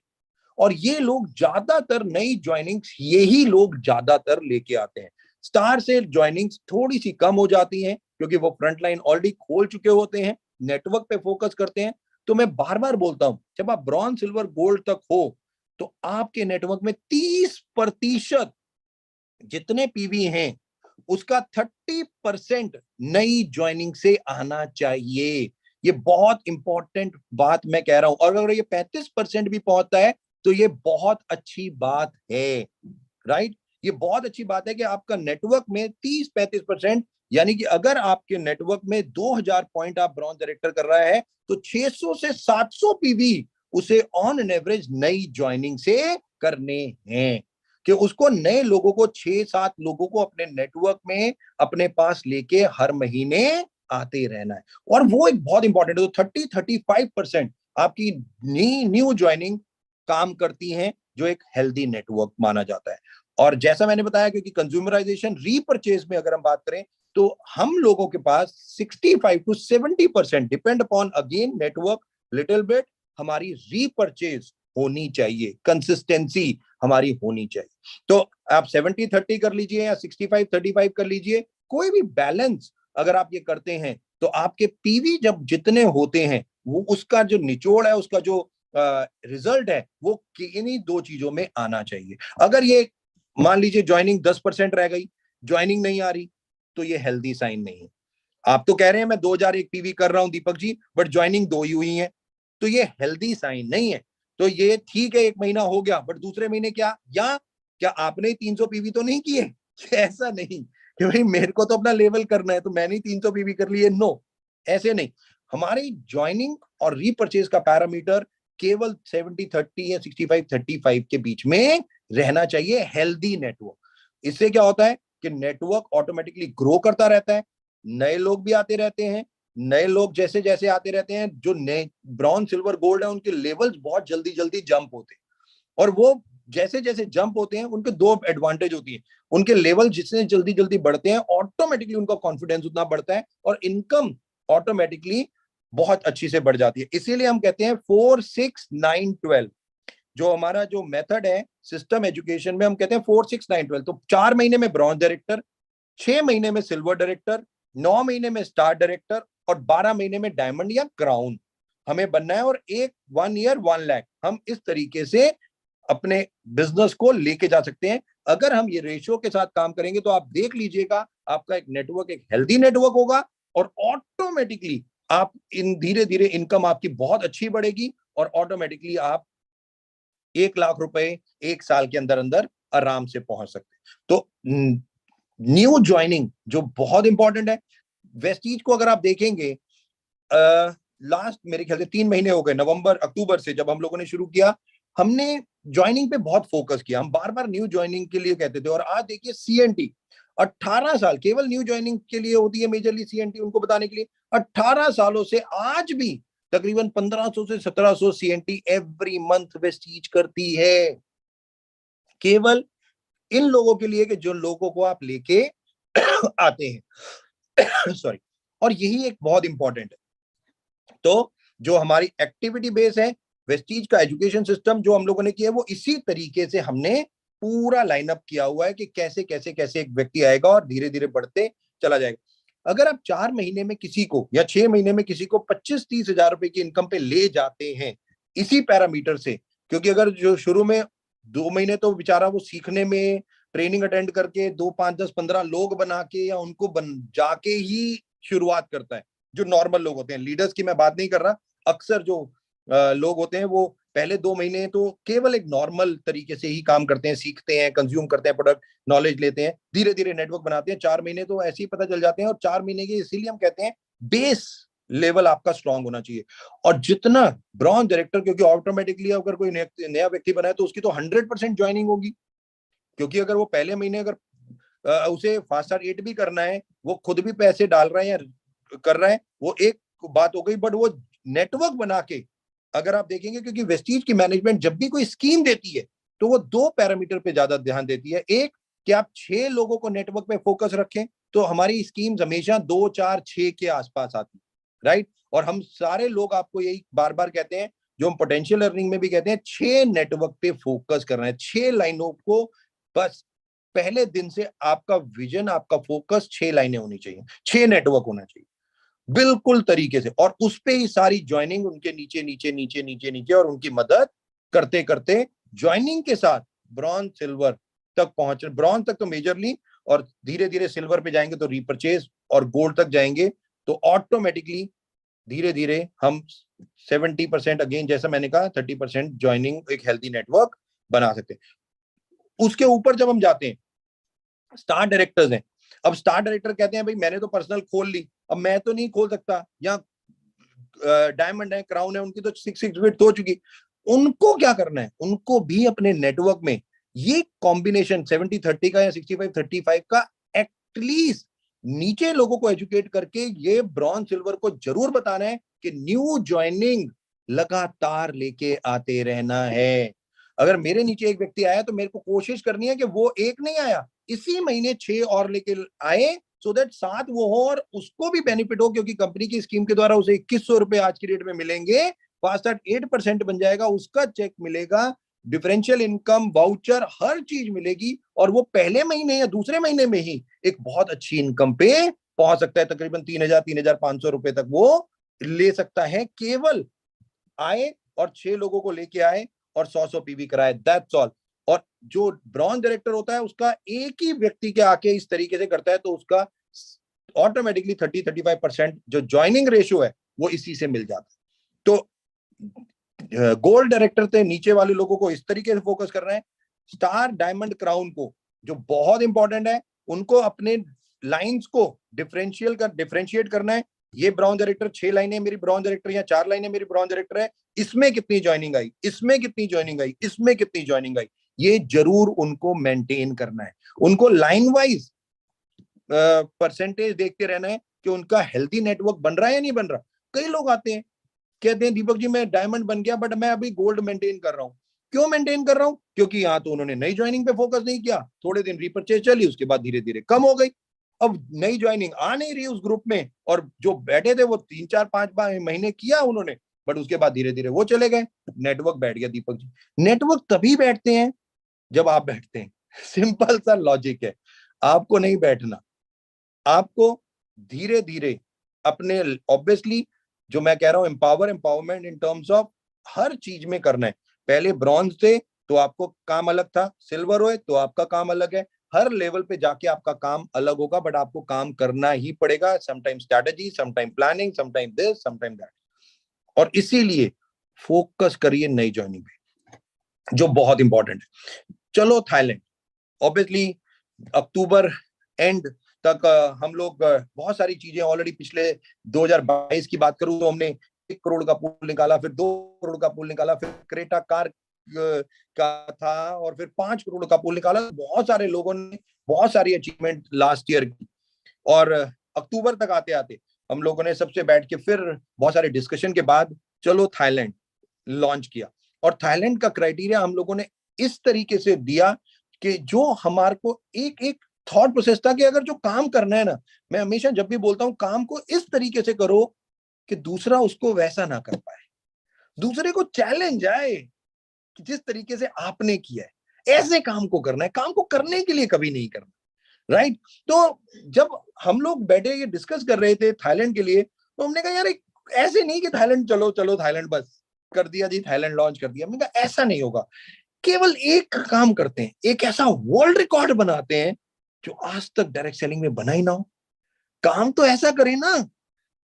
और ये लोग ज्यादातर नई ज्वाइनिंग्स यही लोग ज्यादातर लेके आते हैं। स्टार से ज्वाइनिंग्स थोड़ी सी कम हो जाती हैं क्योंकि वो फ्रंट लाइन ऑलरेडी खोल चुके होते हैं, नेटवर्क पे फोकस करते हैं। तो मैं बार बार बोलता हूं, जब आप ब्रॉन्ज, सिल्वर, गोल्ड तक हो तो आपके नेटवर्क में 30% जितने पीवी हैं उसका 30% नई ज्वाइनिंग से आना चाहिए। ये बहुत इंपॉर्टेंट बात मैं कह रहा हूं, और अगर ये 35% भी पहुंचता है तो ये बहुत अच्छी बात है, राइट? ये बहुत अच्छी बात है कि आपका नेटवर्क में 30-35%, यानी कि अगर आपके नेटवर्क में 2000 पॉइंट आप ब्रॉन्ज डायरेक्टर कर रहा है तो 600 से 700 पीवी उसे ऑन एन एवरेज नई ज्वाइनिंग से करने हैं, कि उसको नए लोगों को 6-7 लोगों को अपने नेटवर्क में अपने पास लेके हर महीने आते रहना है। और वो एक बहुत इंपॉर्टेंट है। तो 30-35% आपकी न्यू ज्वाइनिंग काम करती हैं, जो एक हेल्दी नेटवर्क माना जाता है। और जैसा मैंने बताया, क्योंकि कंज्यूमराइजेशन रीपर्चेज में अगर हम बात करें तो हम लोगों के पास 65-70% depend upon again network little bit हमारी रीपर्चेज होनी चाहिए, कंसिस्टेंसी हमारी होनी चाहिए। तो आप 70-30 कर लीजिए या 65-35 कर लीजिए, कोई भी बैलेंस अगर आप ये करते हैं तो आपके पीवी जब जितने होते हैं वो उसका जो निचोड़ है, उसका जो रिजल्ट है वो किन्हीं दो चीजों में आना चाहिए। अगर ये मान लीजिए ज्वाइनिंग 10% रह गई, ज्वाइनिंग नहीं आ रही, तो ये हेल्दी साइन नहीं है। आप तो कह रहे हैं मैं 2001 पीवी कर रहा हूं दीपक जी, बट ज्वाइनिंग 2 ही हुई है, तो ये हेल्दी साइन नहीं है। तो ये ठीक है, 1 महीना हो गया, बट दूसरे महीने क्या, या क्या आपने 300 पीवी तो नहीं किए? ऐसा नहीं कि भाई मेरे को तो अपना लेवल करना है तो मैंने 300 पीवी कर लिए, नो, ऐसे नहीं। हमारी ज्वाइनिंग और रीपर्चेज का पैरामीटर केवल 70-30 या 65-35 के बीच में रहना चाहिए, हेल्दी नेटवर्क। इससे क्या होता है कि नेटवर्क ऑटोमेटिकली ग्रो करता रहता है, नए लोग भी आते रहते हैं, नए लोग जैसे जैसे आते रहते हैं, जो नए ब्रॉन्ज, सिल्वर, गोल्ड है उनके लेवल्स बहुत जल्दी जल्दी जंप होते हैं। और वो जैसे जैसे जंप होते हैं उनके दो एडवांटेज होती है, उनके लेवल जितने जल्दी जल्दी बढ़ते हैं ऑटोमेटिकली उनका कॉन्फिडेंस उतना बढ़ता है और इनकम ऑटोमेटिकली बहुत अच्छी से बढ़ जाती है। इसीलिए हम कहते हैं 4-6-9-12 जो हमारा जो मेथड है सिस्टम एजुकेशन में, हम कहते हैं 4-6-9-12। तो 4 महीने में ब्रॉन्ज डायरेक्टर, 6 महीने में सिल्वर डायरेक्टर, 9 महीने में स्टार डायरेक्टर और 12 महीने में डायमंड या क्राउन हमें बनना है। और 1 ईयर 1 लाख हम इस तरीके से अपने बिजनेस को लेके जा सकते हैं। अगर हम ये रेशियो के साथ काम करेंगे तो आप देख लीजिएगा आपका एक नेटवर्क एक हेल्दी नेटवर्क होगा और ऑटोमेटिकली आप इन धीरे धीरे इनकम आपकी बहुत अच्छी बढ़ेगी और ऑटोमेटिकली आप 1 लाख रुपए 1 साल के अंदर अंदर आराम से पहुंच सकते हैं। तो न्यू ज्वाइनिंग जो बहुत इंपॉर्टेंट है, वेस्टीज को अगर आप देखेंगे लास्ट मेरे ख्याल से 3 महीने हो गए, नवंबर अक्टूबर से जब हम लोगों ने शुरू किया, हमने ज्वाइनिंग पे बहुत फोकस किया। हम बार बार न्यू ज्वाइनिंग के लिए कहते थे और आज देखिए सीएनटी 18 साल केवल न्यू ज्वाइनिंग के लिए होती है, मेजरली सीएनटी उनको बताने के लिए। 18 सालों से आज भी तकरीबन 1500 से 1700 सीएनटी एवरी मंथ वेस्टीज करती है, केवल इन लोगों के लिए कि जो लोगों को आप लेके आते हैं सॉरी। और यही एक बहुत इंपॉर्टेंट है। तो जो हमारी एक्टिविटी बेस है, वेस्टीज का एजुकेशन सिस्टम जो हम लोगों ने किया है, वो इसी तरीके से हमने पूरा लाइनअप किया हुआ है कि कैसे कैसे कैसे एक व्यक्ति आएगा और धीरे धीरे बढ़ते चला जाएगा। अगर आप 4 महीने में किसी को या 6 महीने में किसी को 25-30 हजार रुपए की इनकम पे ले जाते हैं इसी पैरामीटर से, क्योंकि अगर जो शुरू में 2 महीने तो बेचारा वो सीखने में, ट्रेनिंग अटेंड करके 2 5 10 15 लोग बना के या उनको जाके ही शुरुआत करता है। जो नॉर्मल लोग होते हैं, लीडर्स की मैं बात नहीं कर रहा, अक्सर जो लोग होते हैं वो पहले 2 महीने तो केवल एक नॉर्मल तरीके से ही काम करते हैं, सीखते हैं, कंज्यूम करते हैं प्रोडक्ट, नॉलेज लेते हैं, धीरे धीरे नेटवर्क बनाते हैं। 4 महीने तो ऐसे ही पता चल जाते हैं, और 4 महीने के इसीलिए हम कहते हैं बेस लेवल आपका स्ट्रांग होना चाहिए। और जितना ब्रॉन्ज डायरेक्टर, क्योंकि ऑटोमेटिकली अगर कोई नया व्यक्ति बना है तो उसकी तो 100% ज्वाइनिंग होगी, क्योंकि अगर वो पहले महीने अगर उसे फास्ट स्टार्ट 8 भी करना है, वो खुद भी पैसे डाल रहा है या कर रहा है, वो एक बात हो गई। बट वो नेटवर्क बना के, अगर आप देखेंगे, क्योंकि वेस्टीज की मैनेजमेंट जब भी कोई स्कीम देती है तो वो 2 पैरामीटर पे ज्यादा ध्यान देती है। एक, कि आप 6 लोगों को नेटवर्क पे फोकस रखें, तो हमारी स्कीम्स हमेशा 2 4 6 के आसपास आती है, राइट। और हम सारे लोग आपको यही बार बार कहते हैं, जो हम पोटेंशियल अर्निंग में भी कहते हैं, 6 नेटवर्क पे फोकस करना है, 6 लाइनों को बस। पहले दिन से आपका विजन, आपका फोकस 6 लाइनें होनी चाहिए, 6 नेटवर्क होना चाहिए बिल्कुल तरीके से, और उस पे ही सारी ज्वाइनिंग उनके नीचे नीचे नीचे नीचे नीचे, और उनकी मदद करते करते ज्वाइनिंग के साथ ब्रॉन्ज सिल्वर तक पहुंच, ब्रॉन्ज तक तो मेजरली, और धीरे धीरे सिल्वर पे जाएंगे तो रीपरचेज, और गोल्ड तक जाएंगे तो ऑटोमेटिकली धीरे धीरे हम 70%, अगेन जैसा मैंने कहा, 30% ज्वाइनिंग एक हेल्थी नेटवर्क बना सकते हैं। उसके ऊपर जब हम जाते हैं, स्टार डायरेक्टर्स हैं। अब स्टार डायरेक्टर कहते हैं भाई मैंने तो पर्सनल खोल ली, अब मैं तो नहीं खोल सकता, या डायमंड है, क्राउन है, उनकी तो 6 हो चुकी। उनको क्या करना है, उनको भी अपने नेटवर्क में ये कॉम्बिनेशन 70-30 का या 65-35 का एटलीस्ट नीचे लोगों को एजुकेट करके ये ब्रॉन्ज सिल्वर को जरूर बताना है कि न्यू ज्वाइनिंग लगातार लेके आते रहना है। अगर मेरे नीचे एक व्यक्ति आया तो मेरे को कोशिश करनी है कि वो एक नहीं आया, इसी महीने 6 और लेके आए, सो दैट 7 वो हो और उसको भी बेनिफिट हो, क्योंकि कंपनी की स्कीम के द्वारा उसे 2100 रुपए आज की डेट में मिलेंगे, फास्ट 8% बन जाएगा, उसका चेक मिलेगा, डिफरेंशियल इनकम, वाउचर, हर चीज मिलेगी, और वो पहले महीने या दूसरे महीने में ही एक बहुत अच्छी इनकम पे पहुंच सकता है। तकरीबन 3000 3500 रुपए तक वो ले सकता है, केवल आए और 6 लोगों को लेके आए और 100 पीवी कराए, दैट्स ऑल। और जो ब्रॉन्ज डायरेक्टर होता है उसका एक ही व्यक्ति के आके इस तरीके से करता है, तो उसका ऑटोमेटिकली 30-35% जो ज्वाइनिंग रेशियो है वो इसी से मिल जाता है। तो गोल्ड डायरेक्टर से नीचे वाले लोगों को इस तरीके से फोकस कर रहे हैं। स्टार, डायमंड, क्राउन को, जो बहुत इंपॉर्टेंट है, उनको अपने लाइंस को डिफरेंशिएट करना है। ये ब्रॉन्ज डायरेक्टर 6 लाइनें मेरी ब्रॉन्ज डायरेक्टर, या 4 लाइनें मेरी ब्रॉन्ज डायरेक्टर है, इसमें कितनी ज्वाइनिंग आई, इसमें कितनी ज्वाइनिंग आई, इसमें कितनी ज्वाइनिंग आई, ये जरूर उनको मेंटेन करना है। उनको लाइन वाइज परसेंटेज देखते रहना है कि उनका हेल्दी नेटवर्क बन रहा है या नहीं बन रहा। कई लोग आते हैं, कहते हैं दीपक जी मैं डायमंड बन गया, बट मैं अभी गोल्ड मेंटेन कर रहा हूँ। क्यों मेंटेन कर रहा हूँ? क्योंकि यहाँ तो उन्होंने नई ज्वाइनिंग पे फोकस नहीं किया, थोड़े दिन रीपरचेज चली, उसके बाद धीरे धीरे कम हो गई, अब नई ज्वाइनिंग आ नहीं रही उस ग्रुप में, और जो बैठे थे वो 3 4 5 महीने किया उन्होंने, बट उसके बाद धीरे धीरे वो चले गए, नेटवर्क बैठ गया। दीपक जी, नेटवर्क तभी बैठते हैं जब आप बैठते हैं, सिंपल सा लॉजिक है। आपको नहीं बैठना, आपको धीरे धीरे अपने, ऑब्वियसली जो मैं कह रहा हूं empowerment in terms of her चीज में करना है। पहले ब्रॉन्ज थे तो आपको काम अलग था, सिल्वर हुए तो आपका काम अलग है, हर लेवल पे जाके आपका काम अलग होगा, बट आपको काम करना ही पड़ेगा, sometime strategy, sometime planning, sometime this, sometime that. और इसीलिए फोकस करिए नई ज्वाइनिंग पे, जो बहुत इंपॉर्टेंट है। चलो थाईलैंड, ऑब्वियसली अक्टूबर एंड तक हम लोग बहुत सारी चीजें ऑलरेडी, पिछले 2022 की बात करूं तो हमने 1 करोड़ का पूल निकाला, फिर 2 करोड़ का पूल निकाला, फिर क्रेटा कार का था, और फिर 5 करोड़ का पूल निकाला। बहुत सारे लोगों ने बहुत सारी अचीवमेंट लास्ट ईयर की, और अक्टूबर तक आते आते हम लोगों ने सबसे बैठ के फिर बहुत सारे डिस्कशन के बाद चलो थाईलैंड लॉन्च किया। और थाईलैंड का क्राइटेरिया हम लोगों ने इस तरीके से दिया कि जो हमारे को एक एक थॉट प्रोसेस था कि अगर जो काम करना है ना, मैं हमेशा जब भी बोलता हूं काम को इस तरीके से करो कि दूसरा उसको वैसा ना कर पाए, दूसरे को चैलेंज आए कि जिस तरीके से आपने किया है ऐसे काम को करना है, काम को करने के लिए कभी नहीं करना, राइट। तो जब हम लोग बैठे ये डिस्कस कर रहे थे थाईलैंड के लिए, तो हमने कहा यार ऐसे नहीं कि थाईलैंड चलो चलो थाईलैंड बस कर दिया जी, थाईलैंड लॉन्च कर दिया। हमने कहा ऐसा नहीं होगा, केवल एक काम करते हैं, एक ऐसा वर्ल्ड रिकॉर्ड बनाते हैं जो आज तक डायरेक्ट सेलिंग में बना ही ना हो। काम तो ऐसा करें ना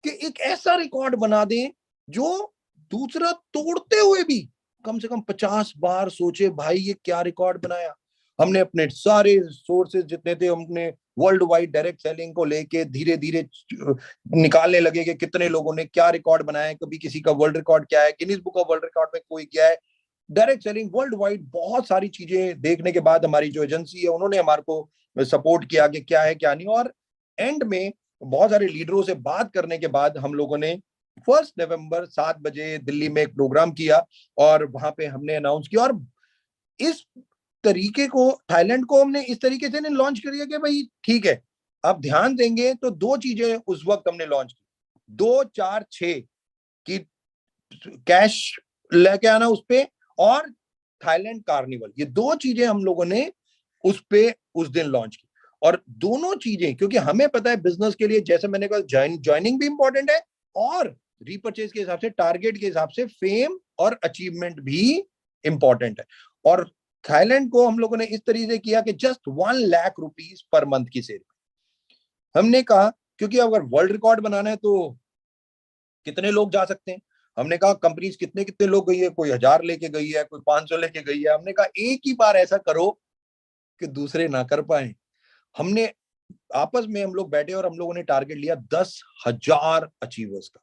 कि एक ऐसा रिकॉर्ड बना दें जो दूसरा तोड़ते हुए भी कम से कम 50 बार सोचे, भाई ये क्या रिकॉर्ड बनाया। हमने अपने सारे सोर्सेज जितने थे, हमने वर्ल्ड वाइड डायरेक्ट सेलिंग को लेके धीरे धीरे निकालने लगे कि कितने लोगों ने क्या रिकॉर्ड बनाया है, कभी किसी का वर्ल्ड रिकॉर्ड क्या है, Guinness book of world record में कोई क्या है। डायरेक्ट सेलिंग वर्ल्ड वाइड बहुत सारी चीजें देखने के बाद हमारी जो एजेंसी है उन्होंने हमारे को सपोर्ट किया कि क्या है क्या नहीं। और एंड में बहुत सारे लीडरों से बात करने के बाद हम लोगों ने 1 नवंबर 7 बजे दिल्ली में एक प्रोग्राम किया और वहां पे हमने अनाउंस किया। और इस तरीके को थाईलैंड को हमने इस तरीके से लॉन्च कर दिया कि भाई ठीक है, अब ध्यान देंगे तो दो चीजें उस वक्त हमने लॉन्च की, 2-4-6 की कैश लेके आना उस पे, और थाईलैंड कार्निवल, ये दो चीजें हम लोगों ने उस पे उस दिन लॉन्च की। और दोनों चीजें, क्योंकि हमें पता है बिजनेस के लिए जैसे मैंने कहा ज्वाइनिंग भी इंपॉर्टेंट है और रीपर्चेज के हिसाब से, टारगेट के हिसाब से फेम और अचीवमेंट भी इंपॉर्टेंट है। और थाईलैंड को हम लोगों ने इस तरीके से किया कि just 1 lakh rupees per month की सेल। हमने कहा क्योंकि अगर वर्ल्ड रिकॉर्ड बनाना है तो कितने लोग जा सकते हैं, हमने कहा कंपनीज कितने कितने लोग गई है, कोई 1000 लेके गई है, कोई 500 लेके गई है। हमने कहा एक ही बार ऐसा करो कि दूसरे ना कर पाए। हमने आपस में हम लोग बैठे और हम लोगों ने टारगेट लिया 10,000 अचीवर्स का।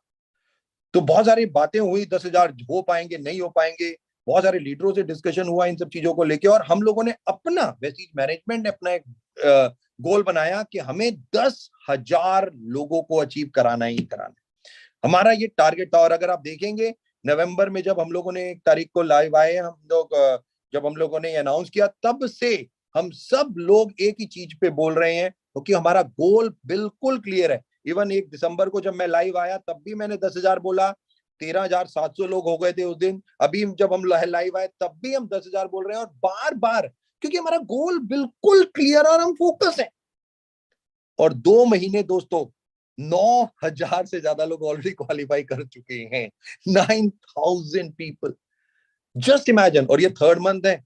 तो बहुत सारी बातें हुई, 10,000 हो पाएंगे नहीं हो पाएंगे, बहुत सारे लीडरों से डिस्कशन हुआ इन सब चीजों को लेके। और हम लोगों ने अपना, वैसे मैनेजमेंट ने अपना एक गोल बनाया कि हमें 10,000 लोगों को अचीव कराना ही कराना, हमारा ये टारगेट था। और अगर आप देखेंगे नवंबर में जब हम लोगों ने 1 तारीख को लाइव आए हम लोग, जब हम लोगों ने अनाउंस किया, तब से हम सब लोग एक ही चीज पे बोल रहे हैं क्योंकि हमारा गोल बिल्कुल क्लियर है। इवन 1 दिसंबर को जब मैं लाइव आया तब भी मैंने 10,000 बोला, 13,700 लोग हो गए थे उस दिन। अभी जब हम लाइव आए तब भी हम 10,000 बोल रहे हैं, और बार बार, क्योंकि हमारा गोल बिल्कुल क्लियर और हम फोकस है। और 2 महीने दोस्तों 9,000 से ज्यादा लोग ऑलरेडी क्वालिफाई कर चुके हैं, 9,000 पीपल, जस्ट इमेजिन। और ये 3rd मंथ है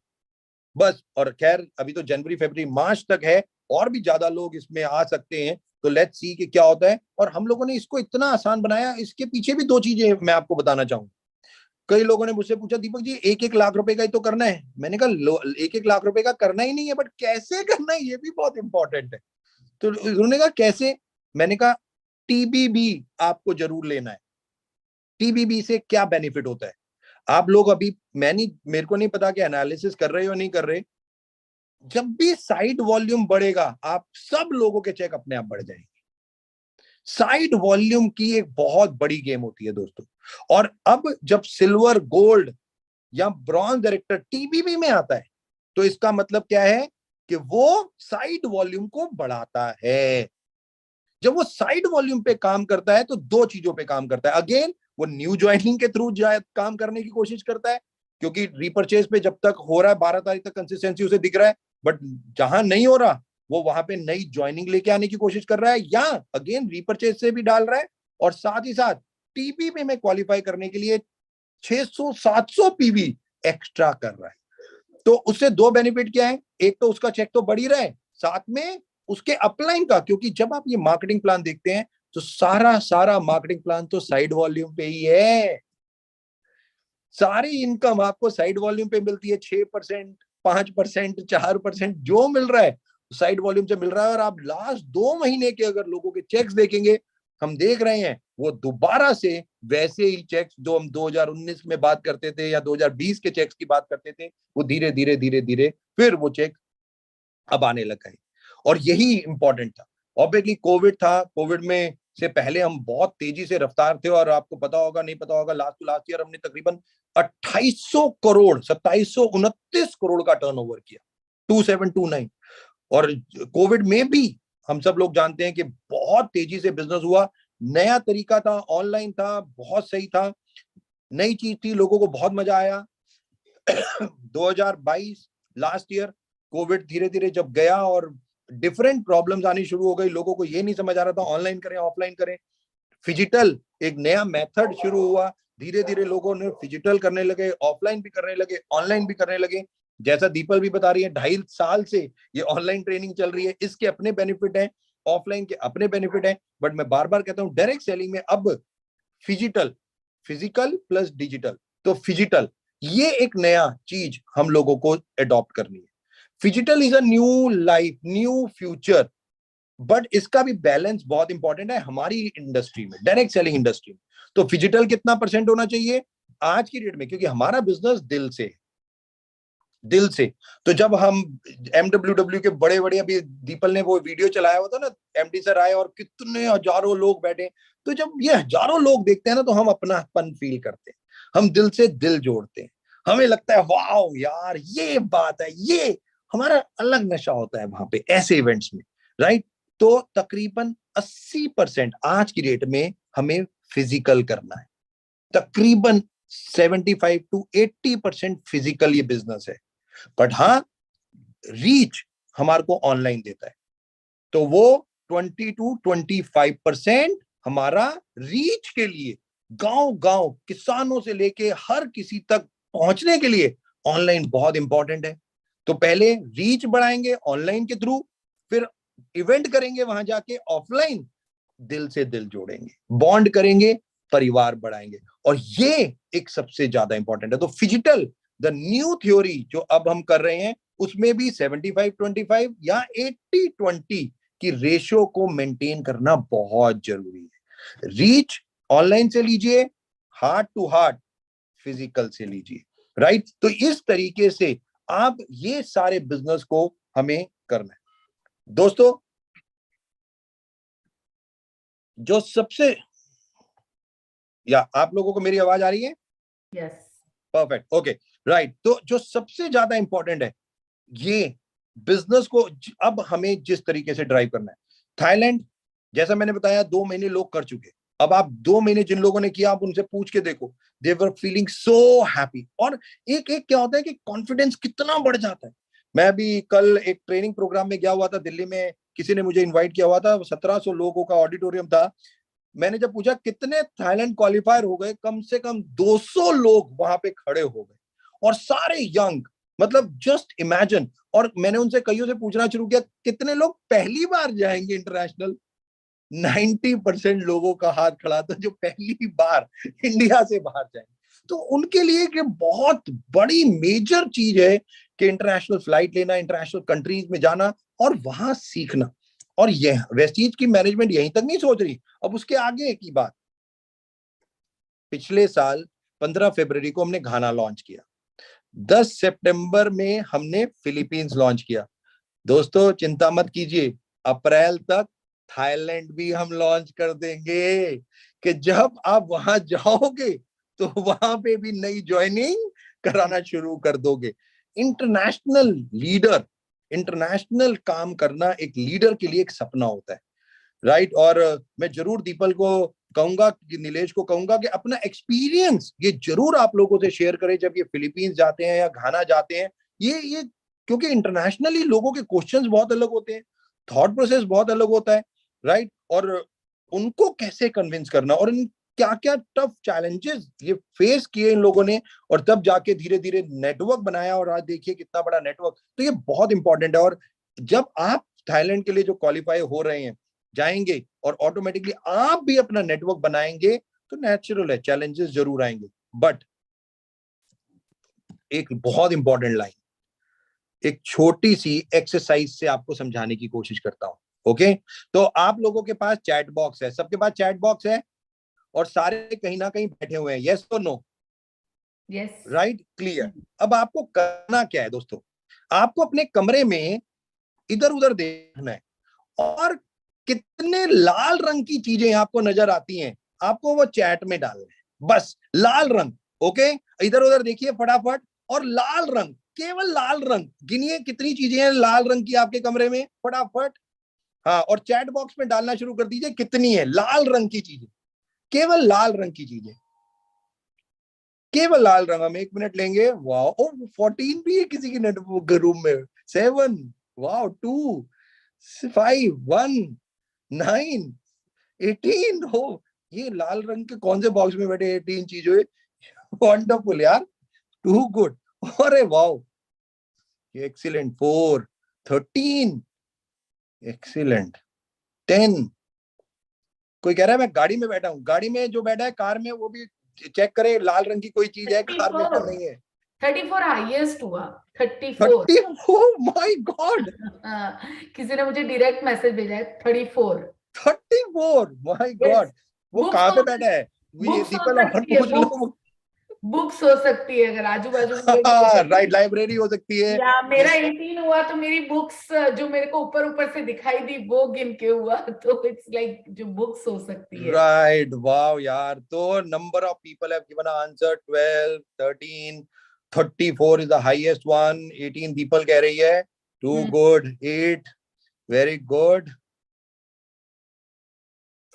बस, और खैर अभी तो जनवरी फरवरी मार्च तक है, और भी ज्यादा लोग इसमें आ सकते हैं। तो लेट्स सी कि क्या होता है। और हम लोगों ने इसको इतना आसान बनाया, इसके पीछे भी 2 चीजें मैं आपको बताना चाहूंगा। कई लोगों ने मुझसे पूछा, दीपक जी 1-1 लाख रुपए का ही तो करना है। मैंने कहा 1-1 लाख रुपए का करना ही नहीं है, बट कैसे करना है ये भी बहुत इंपॉर्टेंट है। तो उन्होंने कहा कैसे, मैंने कहा टीबीबी आपको जरूर लेना है। टीबीबी से क्या बेनिफिट होता है, आप लोग अभी, मेरे को नहीं पता कि एनालिसिस कर रहे हो नहीं कर रहे, जब भी साइड वॉल्यूम बढ़ेगा आप सब लोगों के चेक अपने आप बढ़ जाएंगे। साइड वॉल्यूम की एक बहुत बड़ी गेम होती है दोस्तों। और अब जब सिल्वर, गोल्ड या ब्रॉन्ज डायरेक्टर टीबीबी में आता है, तो इसका मतलब क्या है कि वो साइड वॉल्यूम को बढ़ाता है। जब वो साइड वॉल्यूम पे काम करता है तो 2 चीजों पे काम करता है। अगेन वो न्यू ज्वाइनिंग के थ्रू काम करने की कोशिश करता है, क्योंकि रीपर्चेज पे जब तक हो रहा है 12 तारीख तक कंसिस्टेंसी उसे दिख रहा है, बट जहां नहीं हो रहा वो वहां पे नई ज्वाइनिंग लेके आने की कोशिश कर रहा है, या अगेन रीपर्चेज से भी डाल रहा है। और साथ ही साथ टीपी में क्वालिफाई करने के लिए 600-700 पीवी एक्स्ट्रा कर रहा है। तो उससे 2 बेनिफिट क्या है, एक तो उसका चेक तो बढ़ ही रहा है, साथ में उसके अपलाइन का, क्योंकि जब आप ये मार्केटिंग प्लान देखते हैं तो सारा सारा मार्केटिंग प्लान तो साइड वॉल्यूम पे ही है। सारी इनकम आपको साइड वॉल्यूम पे मिलती है, 6%, 5%, 4% जो मिल रहा है साइड वॉल्यूम से मिल रहा है। और आप लास्ट 2 महीने के अगर लोगों के चेक्स देखेंगे, हम देख रहे हैं वो दोबारा से वैसे ही चेक्स जो हम 2019 में बात करते थे या 2020 के चेक्स की बात करते थे, वो धीरे धीरे धीरे धीरे फिर वो चेक अब आने लगा है। और यही इंपॉर्टेंट था। ऑब्वियसली कोविड था, कोविड में से पहले हम बहुत तेजी से रफ्तार थे, और आपको पता होगा नहीं पता होगा, लास्ट ईयर हमने तकरीबन 2800 करोड़ 2729 करोड़ का टर्नओवर किया, 2729। और कोविड में भी हम सब लोग जानते हैं कि बहुत तेजी से बिजनेस हुआ, नया तरीका था, ऑनलाइन था, बहुत सही था, नई चीज थी, लोगों को बहुत मजा आया। 2022 लास्ट ईयर कोविड धीरे धीरे जब गया और डिफरेंट प्रॉब्लम्स आनी शुरू हो गई, लोगों को ये नहीं समझ आ रहा था ऑनलाइन करें ऑफलाइन करें, फिजिटल एक नया मेथड शुरू हुआ, धीरे धीरे लोगों ने फिजिटल करने लगे, ऑफलाइन भी करने लगे, ऑनलाइन भी करने लगे। जैसा दीपल भी बता रही है, 2.5 साल से ये ऑनलाइन ट्रेनिंग चल रही है, इसके अपने बेनिफिट हैं, ऑफलाइन के अपने बेनिफिट हैं। बट मैं बार बार कहता हूं, डायरेक्ट सेलिंग में अब फिजिटल, फिजिकल प्लस डिजिटल, तो फिजिटल ये एक नया चीज हम लोगों को अडॉप्ट करनी है। Phygital is a new life, new future, but इसका भी बैलेंस बहुत इंपॉर्टेंट है हमारी इंडस्ट्री में, डायरेक्ट सेलिंग इंडस्ट्री में। तो फिजिटल कितना परसेंट होना चाहिए आज की डेट में, क्योंकि हमारा बिजनेस दिल से, दिल से। तो जब हम MWW के बड़े बड़े, अभी दीपल ने वो वीडियो चलाया हुआ था ना, MD सर आए और कितने हजारों लोग बैठे, तो जब ये हजारों लोग देखते हैं ना, तो हम अपनापन फील करते हैं, हम दिल से दिल जोड़ते हैं, हमें लगता है वाओ यार ये बात है, ये हमारा अलग नशा होता है वहां पे ऐसे इवेंट्स में, राइट। तो तकरीबन 80% आज की डेट में हमें फिजिकल करना है, तकरीबन 75 to 80% फिजिकल ये बिजनेस है। बट हाँ, रीच हमारे को ऑनलाइन देता है, तो वो 20 to 25% हमारा रीच के लिए, गांव गांव किसानों से लेके हर किसी तक पहुंचने के लिए ऑनलाइन बहुत इंपॉर्टेंट है। तो पहले रीच बढ़ाएंगे ऑनलाइन के थ्रू, फिर इवेंट करेंगे वहां जाके ऑफलाइन, दिल से दिल जोड़ेंगे, बॉन्ड करेंगे, परिवार बढ़ाएंगे, और ये एक सबसे ज्यादा इंपॉर्टेंट है। तो फिजिटल द न्यू थ्योरी जो अब हम कर रहे हैं, उसमें भी 75-25 या 80-20 की रेशियो को मेंटेन करना बहुत जरूरी है। रीच ऑनलाइन से लीजिए, हार्ट टू हार्ट फिजिकल से लीजिए, राइट। तो इस तरीके से आप ये सारे बिजनेस को हमें करना है दोस्तों। जो सबसे, या आप लोगों को मेरी आवाज आ रही है? Yes, perfect, okay, right. तो जो सबसे ज्यादा इंपॉर्टेंट है, ये बिजनेस को अब हमें जिस तरीके से ड्राइव करना है, थाईलैंड जैसा मैंने बताया 2 महीने लोग कर चुके, अब आप 2 महीने जिन लोगों ने किया आप उनसे पूछ के देखो, दे वर फीलिंग सो हैप्पी। और एक एक क्या होता है कि कॉन्फिडेंस कितना बढ़ जाता है। मैं अभी कल एक ट्रेनिंग प्रोग्राम में गया हुआ था दिल्ली में, किसी ने मुझे इन्वाइट किया हुआ था, 1700 लोगों का ऑडिटोरियम था। मैंने जब पूछा कितने थाईलैंड क्वालिफायर हो गए, कम से कम 200 लोग वहां पे खड़े हो गए, और सारे यंग, मतलब जस्ट इमेजिन। और मैंने उनसे कईयों से पूछना शुरू किया कितने लोग पहली बार जाएंगे इंटरनेशनल, 90% लोगों का हाथ खड़ा था जो पहली बार इंडिया से बाहर जाएंगे। तो उनके लिए कि बहुत बड़ी मेजर चीज है कि इंटरनेशनल फ्लाइट लेना, इंटरनेशनल कंट्रीज में जाना और वहां सीखना। और यह वेस्टीज की मैनेजमेंट यहीं तक नहीं सोच रही, अब उसके आगे की बात। पिछले साल 15 फरवरी को हमने घाना लॉन्च किया, 10 सितंबर में हमने फिलीपींस लॉन्च किया। दोस्तों चिंता मत कीजिए, अप्रैल तक थाईलैंड भी हम लॉन्च कर देंगे, कि जब आप वहां जाओगे तो वहां पे भी नई ज्वाइनिंग कराना शुरू कर दोगे। इंटरनेशनल लीडर, इंटरनेशनल काम करना एक लीडर के लिए एक सपना होता है, राइट। और मैं जरूर दीपल को कहूंगा कि नीलेश को कहूंगा कि अपना एक्सपीरियंस ये जरूर आप लोगों से शेयर करें जब ये फिलीपींस जाते हैं या घाना जाते हैं। ये क्योंकि इंटरनेशनली लोगों के क्वेश्चंस बहुत अलग होते हैं, थॉट प्रोसेस बहुत अलग होता है, राइट। और उनको कैसे कन्विंस करना, और इन क्या क्या टफ चैलेंजेस ये फेस किए इन लोगों ने, और तब जाके धीरे धीरे नेटवर्क बनाया, और आज देखिए कितना बड़ा नेटवर्क। तो ये बहुत इंपॉर्टेंट है। और जब आप थाईलैंड के लिए जो क्वालिफाई हो रहे हैं जाएंगे और ऑटोमेटिकली आप भी अपना नेटवर्क बनाएंगे, तो नेचुरल है चैलेंजेस जरूर आएंगे। बट एक बहुत इंपॉर्टेंट लाइन, एक छोटी सी एक्सरसाइज से आपको समझाने की कोशिश करता हूं, ओके। तो आप लोगों के पास चैट बॉक्स है, सबके पास चैट बॉक्स है, और सारे कहीं ना कहीं बैठे हुए हैं, यस और नो? यस। Right, clear. अब आपको करना क्या है दोस्तों, आपको अपने कमरे में इधर उधर देखना है, और कितने लाल रंग की चीजें आपको नजर आती हैं, आपको वो चैट में डालना है, बस लाल रंग, ओके। इधर उधर देखिए फटाफट, और लाल रंग, केवल लाल रंग गिनिए कितनी चीजें हैं लाल रंग की आपके कमरे में, फटाफट। हाँ, और चैट बॉक्स में डालना शुरू कर दीजिए कितनी है लाल रंग की चीजें, केवल लाल रंग की चीजें, केवल लाल रंग। हम 1 मिनट लेंगे, वाह, ओ 14 भी है किसी की नेटवर्क रूम में, 7, वाह, 2, 5, 1, 9, 18 हो। ये लाल रंग के कौन से बॉक्स में बैठे 18 चीजों, वंडरफुल यार, टू गुड। अरे वाओ, Excellent. 4, 13. Excellent. 10. कोई कह रहा है मैं गाड़ी में बैठा हूँ, गाड़ी में जो बैठा है कार में वो भी चेक करे लाल रंग की कोई चीज है कार में, तो नहीं है। 34 हाईएस्ट हुआ, 34। 34, माय गॉड। किसी ने मुझे डायरेक्ट मैसेज भेजा है 34। 34, माय गॉड। वो कहाँ पे बैठा है? ये बुक्स हो दीपल और सकती है, पूछ लो। बुक्स हो सकती है, अगर आजू बाजू में राइट, लाइब्रेरी हो सकती है। या मेरा 18 हुआ तो मेरी बुक्स जो मेरे को ऊपर ऊपर से दिखाई दी वो गिन के हुआ, तो इट्स लाइक जो बुक्स हो सकती है। राइट, वाओ यार। तो number of people have given answer 12, 13, 34 is the highest one. 18 Deepal कह रही है। Too good. 8 very good.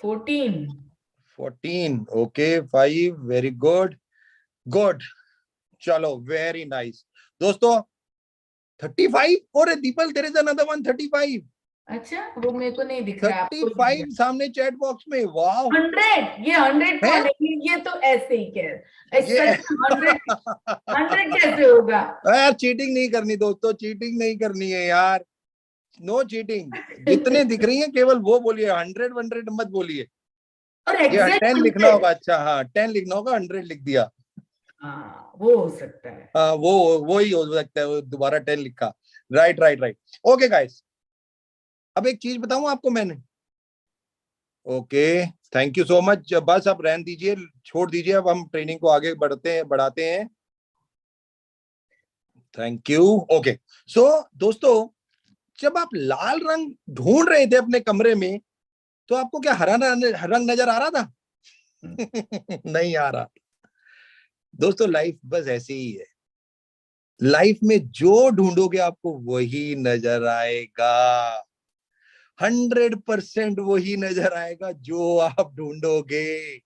14 okay. 5 very good. Good, चलो वेरी नाइस दोस्तों। 35 और Deepal there is another one 35। अच्छा, वो मेरे को नहीं दिख रहा है, आपको दिख 35 सामने चैट बॉक्स में। वाओ, 100, ये 100 है? कौन है? ये तो ऐसे ही कह ये 100 कैसे होगा? यार चीटिंग नहीं करनी दोस्तों, चीटिंग नहीं करनी है यार, नो चीटिंग। जितने दिख रही हैं केवल वो बोलिए, 100 100 मत बोलिए। और ये एग्जैक्ट 10 लिखना होगा। अच्छा हाँ, 10 लिखना होगा, 100 लिख दिया। हाँ, वो हो सकता है। हाँ, वो ही हो सकता है, वो दोबारा 10 लिखा। Right right right. Okay guys, अब एक चीज बताऊं आपको मैंने। Okay, thank you so much. बस अब रहने दीजिए, छोड़ दीजिए, अब हम ट्रेनिंग को आगे बढ़ाते हैं। Thank you. ओके, सो दोस्तों, जब आप लाल रंग ढूंढ रहे थे अपने कमरे में, तो आपको क्या हरा रंग नजर आ रहा था? नहीं आ रहा। दोस्तों, लाइफ बस ऐसे ही है। लाइफ में जो ढूंढोगे आपको वही नजर आएगा। 100% वही नजर आएगा जो आप ढूंढोगे।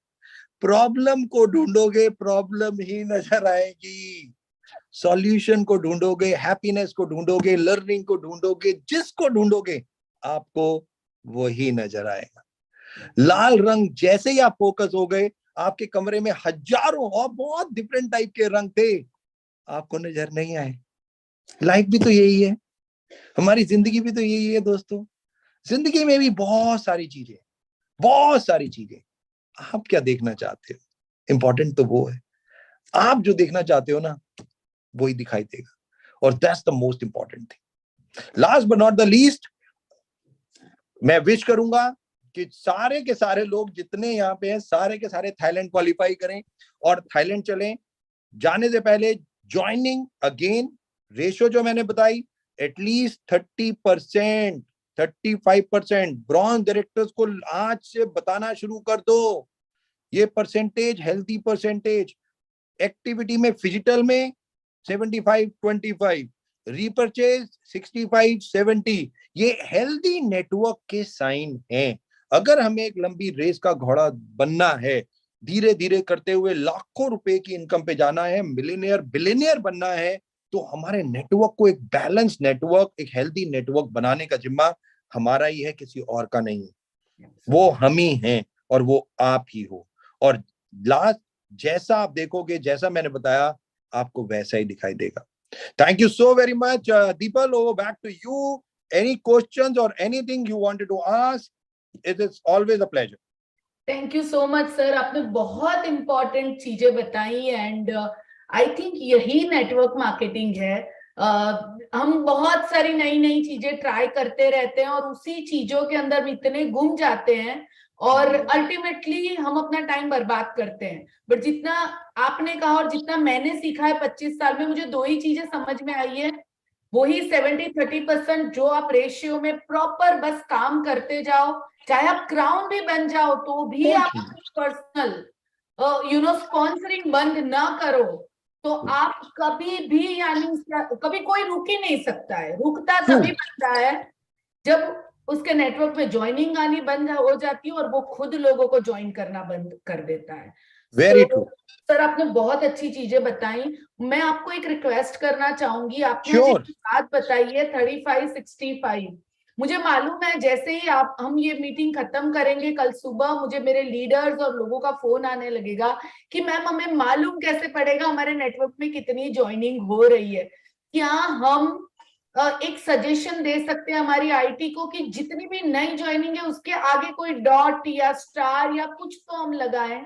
प्रॉब्लम को ढूंढोगे, प्रॉब्लम ही नजर आएगी। सॉल्यूशन को ढूंढोगे, हैप्पीनेस को ढूंढोगे, लर्निंग को ढूंढोगे, जिसको ढूंढोगे आपको वही नजर आएगा। लाल रंग जैसे ही आप फोकस हो गए, आपके कमरे में हजारों और बहुत डिफरेंट टाइप के रंग थे, आपको नजर नहीं आए। लाइफ भी तो यही है, हमारी जिंदगी भी तो यही है दोस्तों। जिंदगी में भी बहुत सारी चीजें, बहुत सारी चीजें। आप क्या देखना चाहते हो, इंपॉर्टेंट तो वो है। आप जो देखना चाहते हो ना, वही दिखाई देगा, और that's the most important thing. Last but not the least, मैं विश करूंगा कि सारे के सारे लोग जितने यहाँ पे हैं, सारे के सारे थाईलैंड क्वालिफाई करें और थाईलैंड चलें। जाने से पहले ज्वाइनिंग अगेन रेशियो जो मैंने बताई, एटलीस्ट 30%, 35% ब्रॉन्ज डायरेक्टर्स को आज से बताना शुरू कर दो। ये परसेंटेज हेल्थी परसेंटेज। एक्टिविटी में फिजिकल में 75-25, रीपर्चेज 65-70, ये हेल्दी नेटवर्क के साइन हैं। अगर हमें एक लंबी रेस का घोड़ा बनना है, धीरे धीरे करते हुए लाखों रुपए की इनकम पे जाना है, मिलियनियर बिलियनियर बनना है, तो हमारे नेटवर्क को एक बैलेंस नेटवर्क, एक हेल्दी नेटवर्क बनाने का जिम्मा हमारा ही है, किसी और का नहीं है। वो हम ही हैं और वो आप ही हो। और लास्ट, जैसा आप देखोगे, जैसा मैंने बताया, आपको वैसा ही दिखाई देगा। Thank you so very much Deepal. Over back to you. Any questions और anything you wanted to ask? It is always a pleasure. Thank you so much sir, आपने बहुत इंपॉर्टेंट चीजें बताई एंड आई थिंक यही नेटवर्क मार्केटिंग है। हम बहुत सारी नई नई चीजें ट्राई करते रहते हैं और उसी चीजों के अंदर इतने गुम जाते हैं और अल्टीमेटली हम अपना टाइम बर्बाद करते हैं। बट जितना आपने कहा और जितना मैंने सीखा है 25 साल में, मुझे दो ही चीजें समझ में आई है। वही 70-30% जो आप रेशियो में प्रॉपर बस काम करते जाओ, चाहे आप क्राउन भी बन जाओ तो भी आप पर्सनल स्पॉन्सरिंग बंद ना करो, तो आप कभी भी, यानी कभी कोई रुक ही नहीं सकता है। रुकता तभी बनता है जब उसके नेटवर्क में ज्वाइनिंग आनी बंद हो जाती है और वो खुद लोगों को ज्वाइन करना बंद कर देता है। वेरी ट्रू सर, आपने बहुत अच्छी चीजें बताई। मैं आपको एक रिक्वेस्ट करना चाहूंगी। आपने Sure. जो बात बताई है 35-65, मुझे मालूम है जैसे ही हम ये मीटिंग खत्म करेंगे कल सुबह, मुझे मेरे लीडर्स और लोगों का फोन आने लगेगा कि मैम हमें मालूम कैसे पड़ेगा हमारे नेटवर्क में कितनी ज्वाइनिंग हो रही है। क्या हम एक सजेशन दे सकते हैं हमारी आईटी को कि जितनी भी नई ज्वाइनिंग है उसके आगे कोई डॉट या स्टार या कुछ तो हम लगाएं?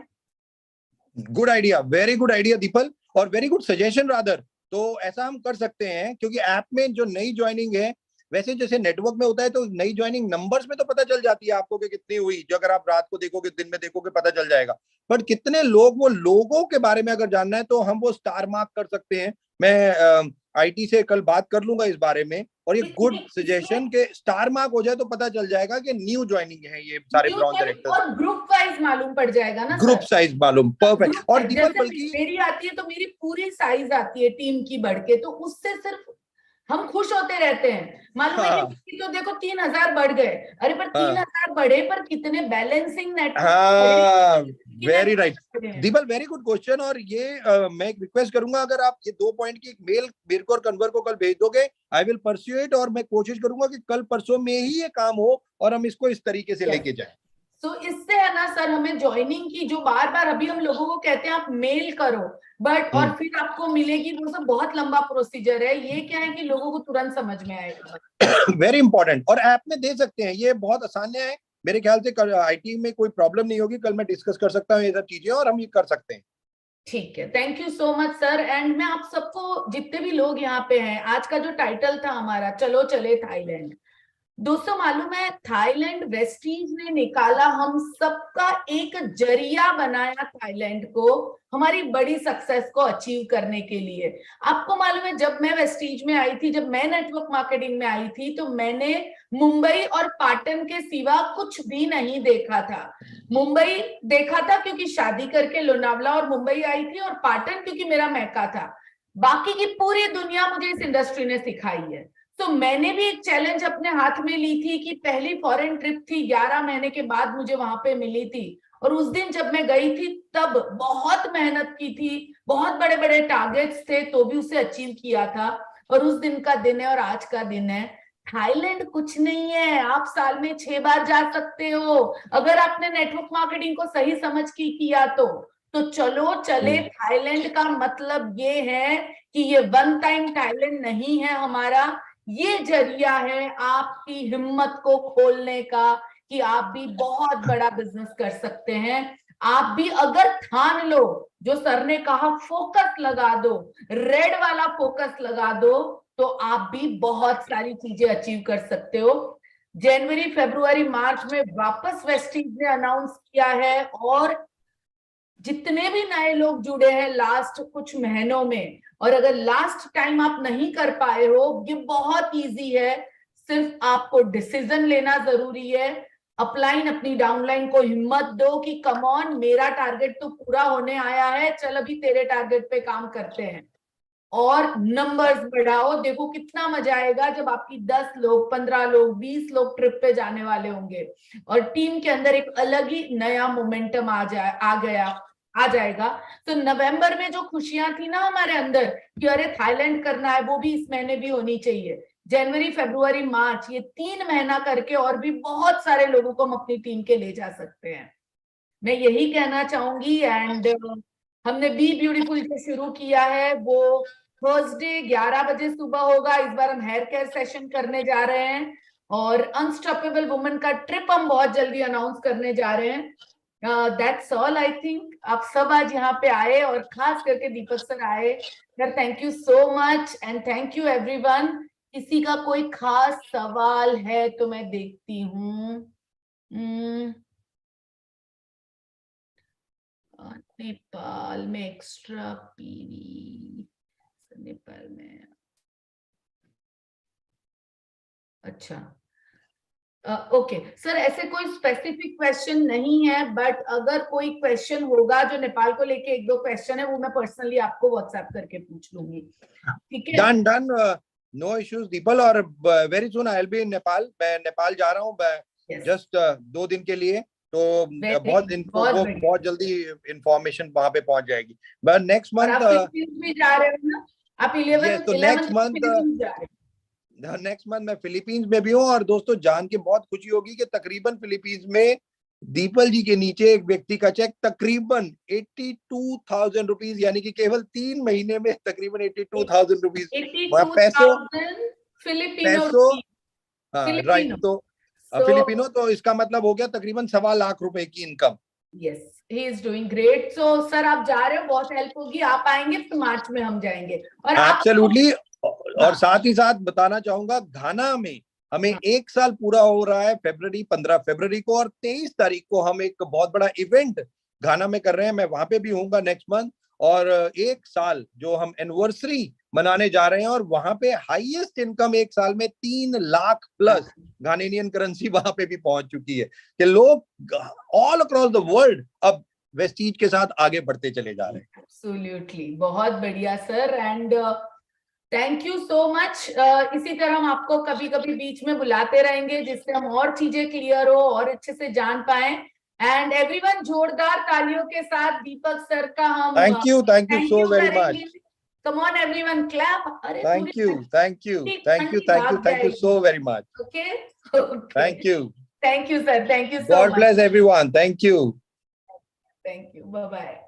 Good idea, very good idea the people, और वेरी गुड सजेशन रादर। तो ऐसा हम कर सकते हैं, क्योंकि ऐप में जो नई ज्वाइनिंग है, वैसे जैसे नेटवर्क में होता है तो नई ज्वाइनिंग नंबर्स में तो पता चल जाती है आपको कि कितनी हुई, जो अगर आप रात को देखोगे दिन में देखोगे पता चल जाएगा। बट कितने लोग, वो लोगों के बारे में अगर जानना है तो हम वो स्टार मार्क कर सकते हैं। मैं आईटी से कल बात कर लूंगा इस बारे में, और ये गुड सजेशन के स्टार मार्क हो जाए तो पता चल जाएगा कि न्यू ज्वाइनिंग है ये सारे न्यू ब्रांच ज्वाइनिंग डायरेक्टर्स। और ग्रुप वाइज मालूम पड़ जाएगा ना ग्रुप सर? साइज मालूम, परफेक्ट। ग्रुप और दीपल जैसे बल्कि मेरी आती है तो मेरी पूरी साइज आती है टीम की बढ़ के, तो उससे सिर्फ हम खुश होते रहते हैं। मालूम है कि हाँ मेरी तो देखो 3,000 बढ़ गए, अरे पर हाँ 3,000 बढ़े पर कितने बैलेंसिंग नेटवर्क बढ़े, हाँ, कितने वेरी राइट network बढ़े हैं। The people, very good question. और ये मैं एक रिक्वेस्ट करूंगा, अगर आप ये 2 पॉइंट की एक मेल मेरे को और कन्वर को कल भेज दोगे, आई विल परस्यू इट, और मैं कोशिश करूंगा कि कल परसों में ही ये काम हो और हम इसको इस तरीके से लेके जाएं। तो इससे है ना सर, हमें ज्वाइनिंग की जो बार बार अभी हम लोगों को कहते हैं आप मेल करो, बट और फिर आपको मिलेगी, वो सब बहुत लंबा प्रोसीजर है। ये क्या है कि लोगों को तुरंत समझ में आएगा। वेरी इंपॉर्टेंट, और ऐप में दे सकते हैं, ये बहुत आसान है। मेरे ख्याल से कल आईटी में कोई प्रॉब्लम नहीं होगी, कल मैं डिस्कस कर सकता हूँ ये सब चीजें और हम ये कर सकते हैं। ठीक है, thank you so much sir. And मैं आप सबको, जितने भी लोग यहाँ पे हैं, आज का जो टाइटल था हमारा, चलो चले थाईलैंड। दोस्तों मालूम है, थाईलैंड वेस्टीज ने निकाला, हम सबका एक जरिया बनाया थाईलैंड को हमारी बड़ी सक्सेस को अचीव करने के लिए। आपको मालूम है, जब मैं वेस्टीज में आई थी, जब मैं नेटवर्क मार्केटिंग में आई थी, तो मैंने मुंबई और पाटन के सिवा कुछ भी नहीं देखा था। मुंबई देखा था क्योंकि शादी करके लोनावला और मुंबई आई थी, और पाटन क्योंकि मेरा मैका था। बाकी की पूरी दुनिया मुझे इस इंडस्ट्री ने सिखाई है। तो मैंने भी एक चैलेंज अपने हाथ में ली थी कि पहली फॉरेन ट्रिप थी, 11 महीने के बाद मुझे वहां पे मिली थी। और उस दिन जब मैं गई थी तब बहुत मेहनत की थी, बहुत बड़े बड़े टारगेट्स थे, तो भी उसे अचीव किया था। और उस दिन का दिन है और आज का दिन है। थाईलैंड कुछ नहीं है, आप साल में 6 बार जा सकते हो, अगर आपने नेटवर्क मार्केटिंग को सही समझ की किया तो चलो चले थाईलैंड का मतलब ये है कि ये वन टाइम थाईलैंड नहीं है हमारा, ये जरिया है आपकी हिम्मत को खोलने का कि आप भी बहुत बड़ा बिजनेस कर सकते हैं। आप भी अगर ठान लो, जो सर ने कहा फोकस लगा दो, रेड वाला फोकस लगा दो, तो आप भी बहुत सारी चीजें अचीव कर सकते हो। जनवरी फरवरी मार्च में वापस वेस्टीज ने अनाउंस किया है, और जितने भी नए लोग जुड़े हैं लास्ट कुछ महीनों में, और अगर लास्ट टाइम आप नहीं कर पाए हो, ये बहुत इजी है। सिर्फ आपको डिसीजन लेना जरूरी है। अपलाइन अपनी डाउनलाइन को हिम्मत दो कि कम ऑन, मेरा टारगेट तो पूरा होने आया है, चल अभी तेरे टारगेट पे काम करते हैं। और नंबर्स बढ़ाओ, देखो कितना मजा आएगा जब आपकी 10 लोग 15 लोग 20 लोग ट्रिप पे जाने वाले होंगे, और टीम के अंदर एक अलग ही नया मोमेंटम आ जाएगा। तो नवंबर में जो खुशियां थी ना हमारे अंदर कि अरे थाईलैंड करना है, वो भी इस महीने भी होनी चाहिए। जनवरी फरवरी मार्च, ये 3 महीना करके और भी बहुत सारे लोगों को हम अपनी टीम के ले जा सकते हैं। मैं यही कहना चाहूंगी। एंड हमने बी ब्यूटीफुल जो शुरू किया है वो थर्सडे 11 बजे सुबह होगा। इस बार हम हेयर केयर सेशन करने जा रहे हैं, और अनस्टॉपेबल वुमन का ट्रिप हम बहुत जल्दी अनाउंस करने जा रहे हैं। That's all I think. आप सब आज यहाँ पे आए, और खास करके दीपक सर आए। Sir thank you so much, and thank you everyone. किसी का कोई खास सवाल है तो मैं देखती हूँ। नेपाल में एक्स्ट्रा पीवी, नेपाल में, अच्छा ओके सर, ऐसे कोई स्पेसिफिक क्वेश्चन नहीं है, बट अगर कोई क्वेश्चन होगा जो नेपाल को लेके, एक दो क्वेश्चन है, वो मैं पर्सनली आपको व्हाट्सएप करके पूछ लूंगी। ठीक है, done done, no issues Deepal, और very soon I will be in Nepal. मैं नेपाल जा रहा हूँ जस्ट 2 दिन के लिए, तो बहुत इन्फो, बहुत वो बढ़िया। बहुत जल्दी इंफॉर्मेशन वहां पे पहुंच जाएगी। बट नेक्स्ट और मंथ, आप फिलीपींस भी जा रहे हो ना? आप यस, 11 तो 11 फिलीपींस जा रहे नेक्स्ट मंथ मैं फिलीपींस में भी हूँ। और दोस्तों जान के बहुत खुशी होगी कि तकरीबन फिलीपींस में दीपल जी के नीचे एक व्यक्ति का चेक तकरीबन 82,000 रुपीज, यानी कि केवल 3 महीने में तकरीबन 82,000 रुपीज हो। पैसों फिलिपिनो पैसों, रुपी, हाँ राइट, फिलिपिनो। तो फिलिपिनो, तो इसका मतलब हो गया तकरीबन 1.25 लाख रुपए की income. Yes, he is doing great. So sir आप जा रहे हो, बहुत हेल्प होगी, आप आएंगे तो मार्च में हम जाएंगे। और आप एब्सोल्युटली। हाँ, और साथ ही साथ बताना चाहूंगा, घाना में हमें हाँ, 1 साल पूरा हो रहा है फरवरी, 15 फरवरी को, और 23 तारीख को हम एक बहुत बड़ा इवेंट घाना में कर रहे हैं। मैं वहां पे भी हूँगा नेक्स्ट मंथ। और 1 साल जो हम एनिवर्सरी मनाने जा रहे हैं, और वहां पे हाईएस्ट इनकम 1 साल में 3 लाख प्लस घानेनियन करेंसी वहां पे भी पहुंच चुकी है, कि लोग ऑल अक्रॉस द वर्ल्ड अब वेस्टीज के साथ आगे बढ़ते चले जा रहे हैं। एब्सोल्युटली, बहुत बढ़िया sir. And thank you so much. इसी तरह हम आपको कभी कभी बीच में बुलाते रहेंगे, जिससे हम और चीजें क्लियर हो और अच्छे से जान पाए। एंड एवरीवन जोरदार तालियों के साथ दीपक सर का हम thank you thank so you very करेंगे। Much. Come on everyone clap. अरे पूरी thank you, thank you, thank you, ठंडी थैंक यू, भाग थैंक यू जाएगी। So very much. Okay, okay, thank you. Thank you sir, thank you so god much. Bless everyone. Thank you. Thank you, bye bye.